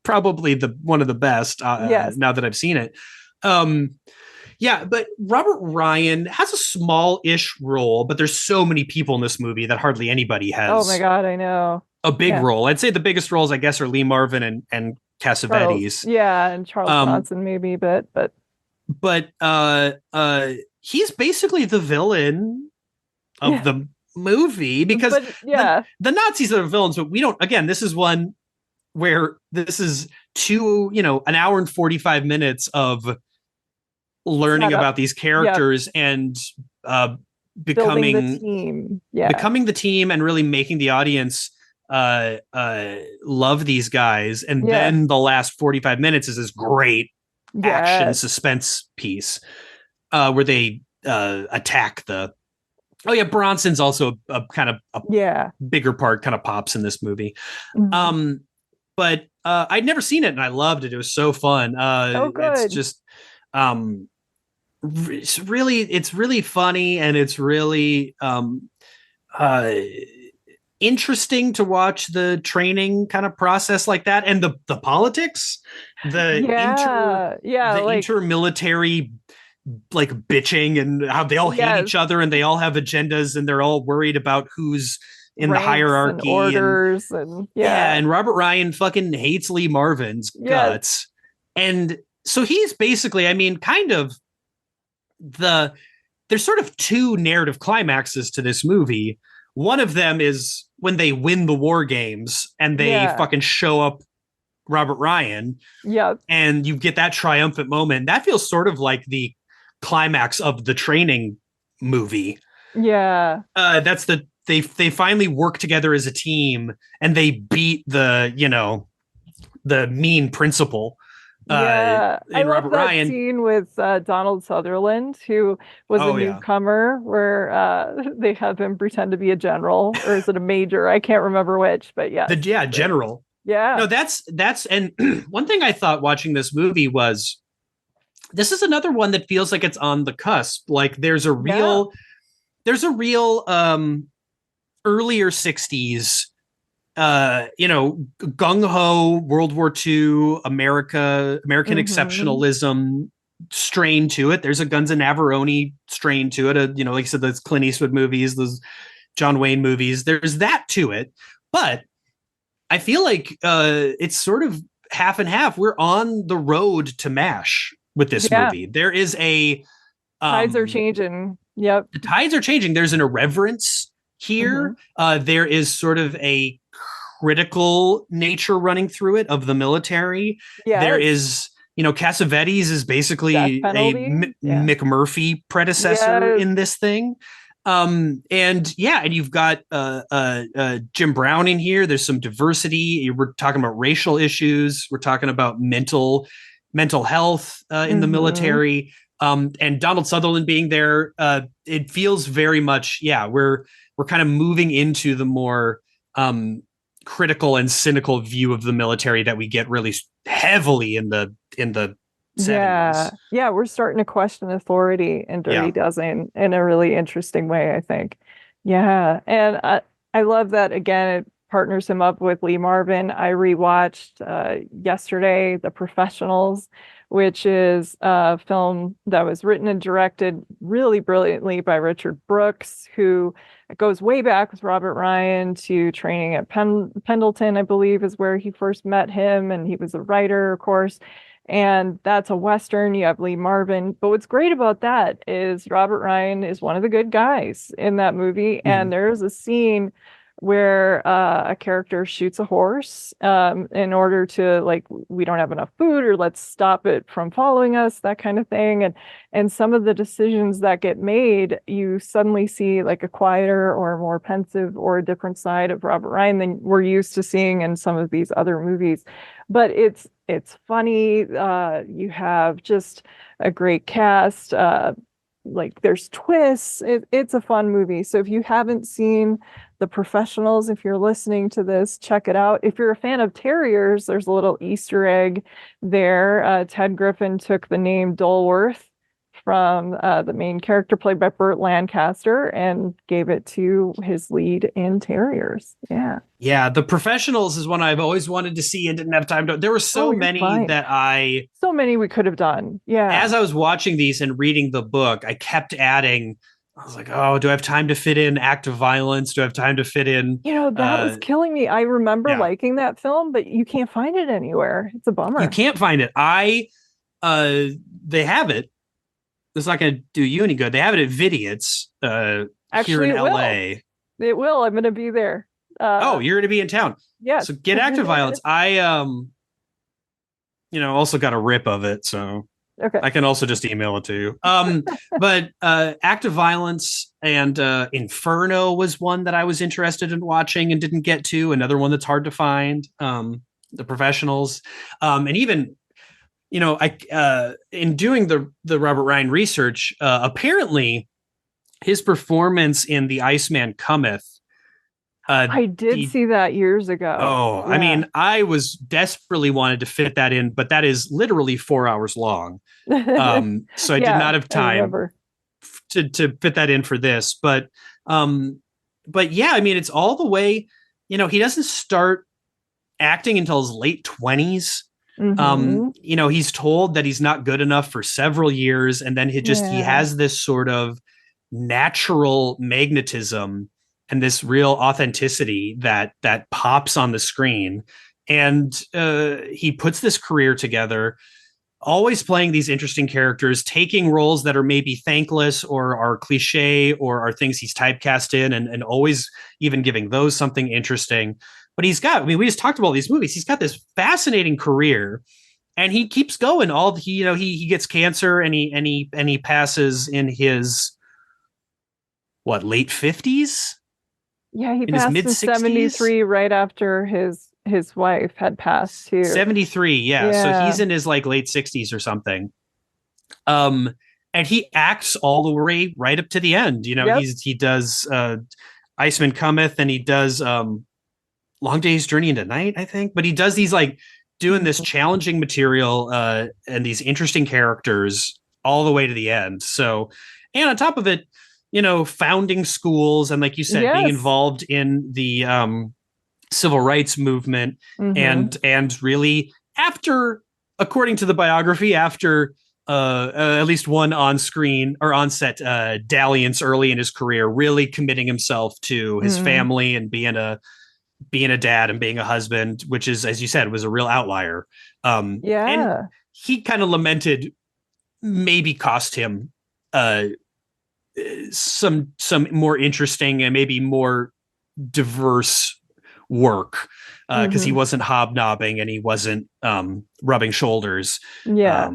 probably the one of the best. Yes. Now that I've seen it, yeah. But Robert Ryan has a small-ish role, but there's so many people in this movie that hardly anybody has. Oh my God, I know. A big role. I'd say the biggest roles, I guess, are Lee Marvin and Cassavetes. Yeah, and Charles Bronson maybe, but he's basically the villain of the movie because the Nazis are the villains, but we don't. Again, this is one where this is an hour and 45 minutes of learning about these characters and becoming the team, becoming the team, and really making the audience love these guys. And then the last 45 minutes is this great action suspense piece where they attack the. Oh yeah, Bronson's also a kind of a bigger part, kind of pops in this movie. Mm-hmm. But I'd never seen it and I loved it. It was so fun. Good. It's just it's really funny, and it's really interesting to watch the training kind of process like that, and the politics, the intermilitary like bitching, and how they all hate each other and they all have agendas and they're all worried about who's in the hierarchy and orders and and Robert Ryan fucking hates Lee Marvin's guts. And so he's basically, I mean, kind of there's sort of two narrative climaxes to this movie. One of them is when they win the war games and they fucking show up Robert Ryan. Yep. And you get that triumphant moment. That feels sort of like the climax of the training movie. Yeah. That's they finally work together as a team and they beat the mean principal. I love that scene with Donald Sutherland, who was a newcomer, where they have him pretend to be a general, or is it a major? I can't remember which, but general. Yeah. No, that's and one thing I thought watching this movie was this is another one that feels like it's on the cusp. Like there's a real earlier 60s gung-ho World War II American exceptionalism strain to it. There's a Guns and Navarone strain to it. Like I said, those Clint Eastwood movies, those John Wayne movies. There's that to it, but I feel like it's sort of half and half. We're on the road to MASH with this movie. There is tides are changing. Yep, the tides are changing. There's an irreverence here. There is sort of a critical nature running through it of the military. There is, Cassavetes is basically a McMurphy predecessor in this thing. And you've got Jim Brown in here. There's some diversity. We're talking about racial issues. We're talking about mental health in the military. And Donald Sutherland being there. It feels very much, we're kind of moving into the more critical and cynical view of the military that we get really heavily in the 70s. Yeah, we're starting to question authority in Dirty Dozen in a really interesting way, I think. Yeah, and I love that, again, it partners him up with Lee Marvin. I rewatched yesterday The Professionals, which is a film that was written and directed really brilliantly by Richard Brooks, who goes way back with Robert Ryan to training at Pendleton, I believe, is where he first met him. And he was a writer, of course. And that's a Western. You have Lee Marvin. But what's great about that is Robert Ryan is one of the good guys in that movie. And there's a scene where a character shoots a horse in order to, like, we don't have enough food, or let's stop it from following us, that kind of thing. And some of the decisions that get made, you suddenly see like a quieter or more pensive or a different side of Robert Ryan than we're used to seeing in some of these other movies. But it's funny. You have just a great cast. Like there's twists. It's a fun movie. So if you haven't seen The Professionals, if you're listening to this, check it out. If you're a fan of terriers, there's a little Easter egg there. Ted Griffin took the name Dulworth from the main character played by Burt Lancaster and gave it to his lead in Terriers. Yeah. Yeah, The Professionals is one I've always wanted to see and didn't have time to. There were so many fine. So many we could have done. Yeah. As I was watching these and reading the book, I kept adding. I was like, oh, do I have time to fit in Act of Violence? Do I have time to fit in? That was killing me. I remember liking that film, but you can't find it anywhere. It's a bummer. You can't find it. They have it. It's not going to do you any good. They have it at Vidiots here in LA. It will. I'm going to be there. You're going to be in town. Yeah. So get Act of Violence. I also got a rip of it, so okay. I can also just email it to you. But Act of Violence and Inferno was one that I was interested in watching and didn't get to. Another one that's hard to find. The Professionals, and even. In doing the Robert Ryan research, apparently his performance in The Iceman Cometh. I did see that years ago. Oh, yeah. I mean, I was desperately wanted to fit that in, but that is literally 4 hours long. So I did not have time to fit that in for this. But yeah, I mean, it's all the way, he doesn't start acting until his late 20s. Mm-hmm. He's told that he's not good enough for several years, and then he has this sort of natural magnetism and this real authenticity that pops on the screen. And he puts this career together, always playing these interesting characters, taking roles that are maybe thankless or are cliche or are things he's typecast in, and always even giving those something interesting. But we just talked about these movies. He's got this fascinating career, and he keeps going. He gets cancer, and he passes in his late 50s. Yeah, he passed in 73, right after his wife had passed too. 73, yeah. So he's in his late 60s or something. And he acts all the way right up to the end. He does Iceman Cometh, and he does Long Day's Journey into Night, I think. But he does these doing this challenging material and these interesting characters all the way to the end. So, and on top of it, founding schools, and like you said, being involved in the civil rights movement, and really after, according to the biography, after at least one on-screen or on-set dalliance early in his career, really committing himself to his family and being a dad and being a husband, which is, as you said, was a real outlier. And he kind of lamented maybe cost him some more interesting and maybe more diverse work, because he wasn't hobnobbing and he wasn't rubbing shoulders. Yeah.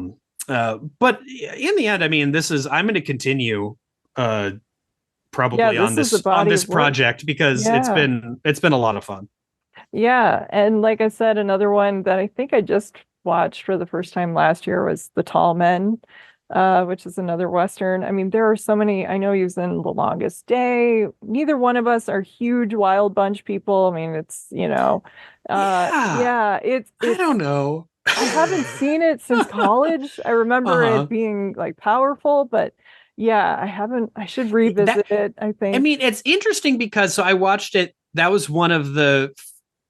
But in the end, I mean, I'm going to continue probably on this project, because it's been a lot of fun. Yeah. And like I said, another one that I think I just watched for the first time last year was The Tall Men, which is another Western. I mean, there are so many. I know he was in The Longest Day. Neither one of us are huge Wild Bunch people. I mean, it's, I don't know. I haven't seen it since college. I remember it being powerful, but yeah, I haven't. I should revisit it, I think. I mean, it's interesting because I watched it. That was one of the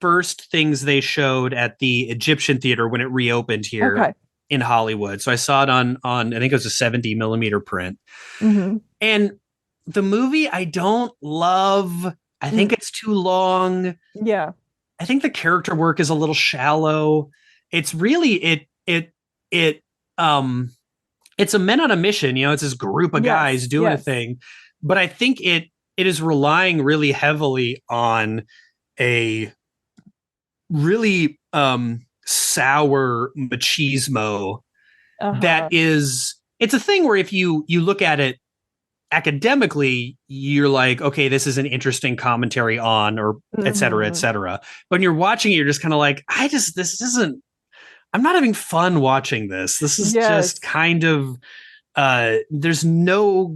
first things they showed at the Egyptian Theater when it reopened here in Hollywood. So I saw it on I think it was a 70 millimeter print. Mm-hmm. And the movie I don't love. I think it's too long. Yeah. I think the character work is a little shallow. It's really it's a men on a mission, it's this group of guys doing a thing. But I think it it is relying really heavily on a really sour machismo that is, it's a thing where if you look at it academically, you're like, okay, this is an interesting commentary on, or et cetera, et cetera. But when you're watching it, you're just kind of like, this isn't, I'm not having fun watching this. This is just kind of, there's no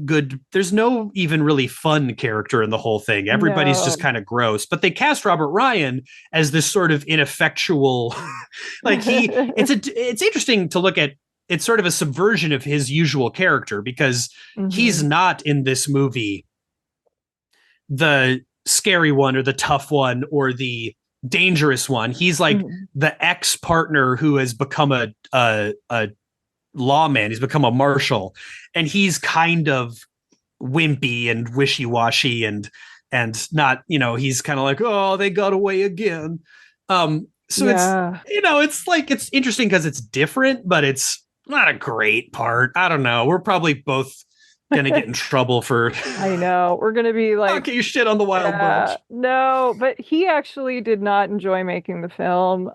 even really fun character in the whole thing. Everybody's just kind of gross, but they cast Robert Ryan as this sort of ineffectual, like it's interesting to look at. It's sort of a subversion of his usual character, because he's not in this movie the scary one or the tough one or the dangerous one. He's like the ex-partner who has become a lawman. He's become a marshal, and he's kind of wimpy and wishy-washy and not, he's kind of like, oh, they got away again. So it's like, it's interesting because it's different, but it's not a great part. I don't know. We're probably both gonna get in trouble for I know. We're gonna be like, okay, you shit on the Wild Bunch. No, but he actually did not enjoy making the film.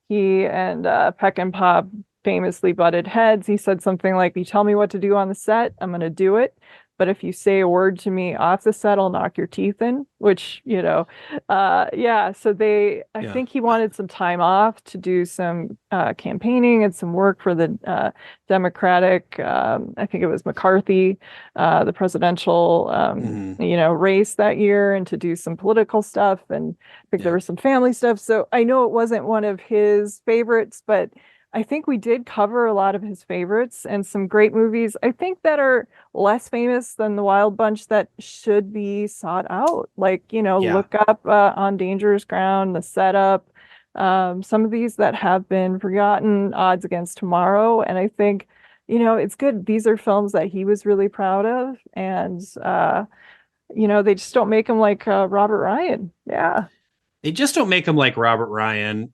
He and Peck and Pop famously butted heads. He said something like, you tell me what to do on the set, I'm gonna do it. But if you say a word to me off the set, I'll knock your teeth in, which, so I think he wanted some time off to do some campaigning and some work for the Democratic, I think it was McCarthy, the presidential, race that year, and to do some political stuff. And I think there was some family stuff. So I know it wasn't one of his favorites, but I think we did cover a lot of his favorites and some great movies, I think, that are less famous than The Wild Bunch that should be sought out. Like, look up On Dangerous Ground, The Setup, some of these that have been forgotten, Odds Against Tomorrow. And I think, it's good. These are films that he was really proud of. And, they just don't make him like Robert Ryan. Yeah. They just don't make him like Robert Ryan,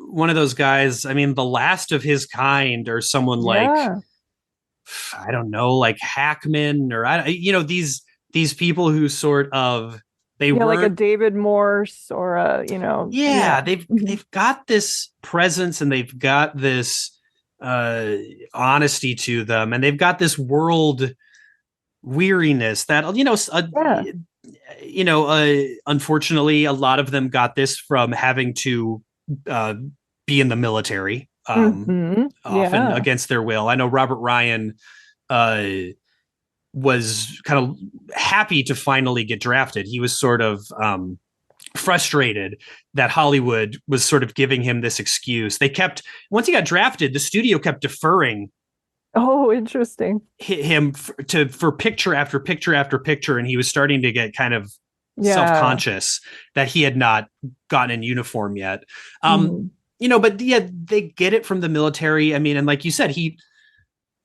one of those guys. I mean, the last of his kind, or someone like, I don't know, like Hackman, or these people who sort of, they were like a David Morse or they've got this presence, and they've got this honesty to them, and they've got this world weariness that unfortunately a lot of them got this from having to be in the military, often against their will. I know Robert Ryan was kind of happy to finally get drafted. He was sort of frustrated that Hollywood was sort of giving him this excuse. Once he got drafted, the studio kept deferring. Oh, interesting. Him for picture after picture after picture, and he was starting to get kind of self-conscious that he had not gotten in uniform yet. But they get it from the military. I mean, and like you said, he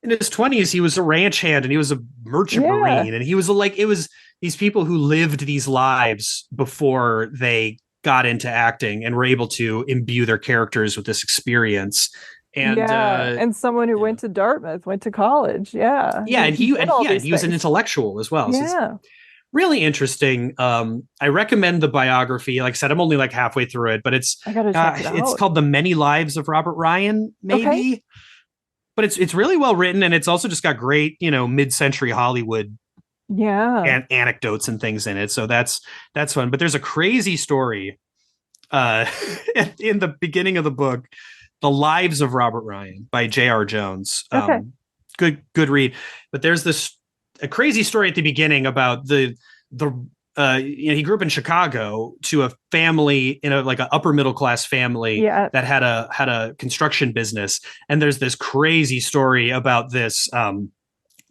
in his 20s, he was a ranch hand, and he was a merchant marine, and he was it was these people who lived these lives before they got into acting and were able to imbue their characters with this experience. And someone who went to Dartmouth, went to college. And he was an intellectual as well. So it's really interesting. I recommend the biography. Like I said, I'm only like halfway through it, but I gotta check it out. It's called The Many Lives of Robert Ryan, maybe. Okay. But it's really well written, and it's also just got great, mid-century Hollywood and anecdotes and things in it. So that's fun. But there's a crazy story in the beginning of the book, The Lives of Robert Ryan by J.R. Jones. Good read. But there's a crazy story at the beginning about he grew up in Chicago to a family in an upper middle class family that had a construction business. And there's this crazy story about this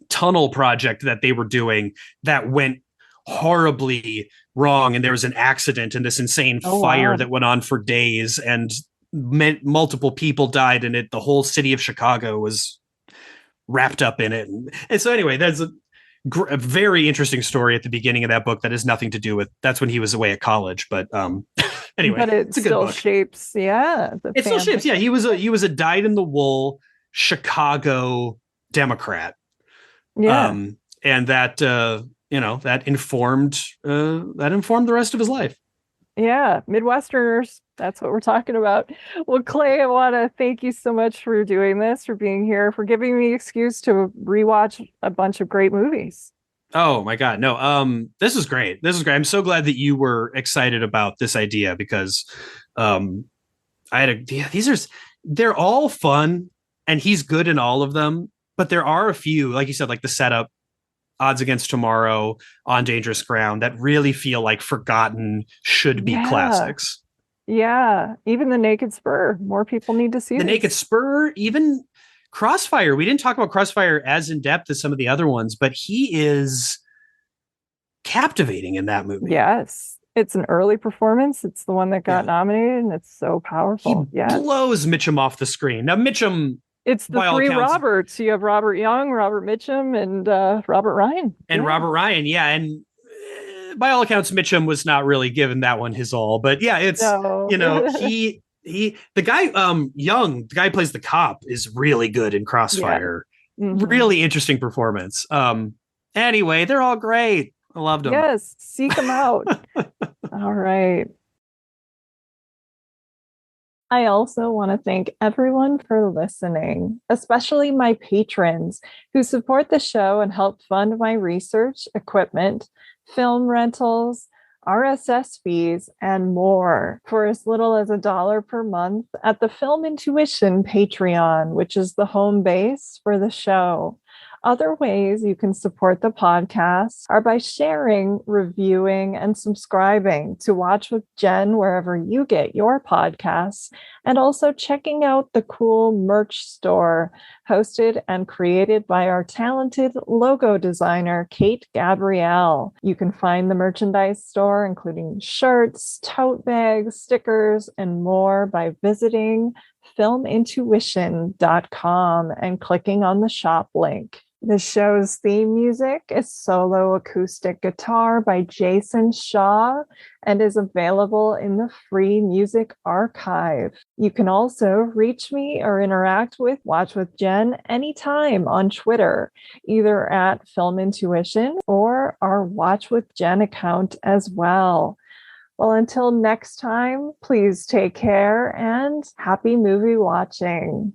tunnel project that they were doing that went horribly wrong. And there was an accident and this insane fire that went on for days, and multiple people died in it. The whole city of Chicago was wrapped up in it. And so anyway, that's a very interesting story at the beginning of that book that has nothing to do with, that's when he was away at college. But anyway, but it still shapes. It still shapes. Yeah. He was a dyed in the wool Chicago Democrat. And that that informed the rest of his life. Yeah, Midwesterners. That's what we're talking about. Well, Clay, I want to thank you so much for doing this, for being here, for giving me an excuse to rewatch a bunch of great movies. Oh my God. No, this is great. This is great. I'm so glad that you were excited about this idea because they're all fun and he's good in all of them. But there are a few, like you said, like the setup, Odds Against Tomorrow, On Dangerous Ground, that really feel like forgotten, should be classics. Yeah. Even the Naked Spur. More people need to see the Naked Spur, even CROSSFIRE. We didn't talk about CROSSFIRE as in depth as some of the other ones, but he is captivating in that movie. Yes. It's an early performance. It's the one that got nominated, and it's so powerful. He blows Mitchum off the screen. Now, Mitchum... It's the three Roberts. You have Robert Young, Robert Mitchum, and Robert Ryan. And Robert Ryan, yeah. And by all accounts, Mitchum was not really given that one his all. But yeah, it's, the guy, Young, the guy who plays the cop, is really good in CROSSFIRE. Yeah. Mm-hmm. Really interesting performance. Anyway, they're all great. I loved them. Yes, seek them out. All right. I also want to thank everyone for listening, especially my patrons who support the show and help fund my research, equipment, film rentals, RSS fees, and more for as little as $1 per month at the Film Intuition Patreon, which is the home base for the show. Other ways you can support the podcast are by sharing, reviewing, and subscribing to Watch with Jen wherever you get your podcasts, and also checking out the cool merch store hosted and created by our talented logo designer, Kate Gabrielle. You can find the merchandise store, including shirts, tote bags, stickers, and more by visiting filmintuition.com and clicking on the shop link. The show's theme music is Solo Acoustic Guitar by Jason Shaw and is available in the free music archive. You can also reach me or interact with Watch with Jen anytime on Twitter, either at Film Intuition or our Watch with Jen account as well. Well, until next time, please take care and happy movie watching.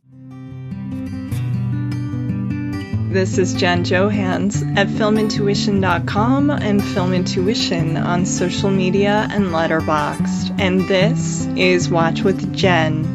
This is Jen Johans at filmintuition.com and Film Intuition on social media and Letterboxd. And this is Watch with Jen.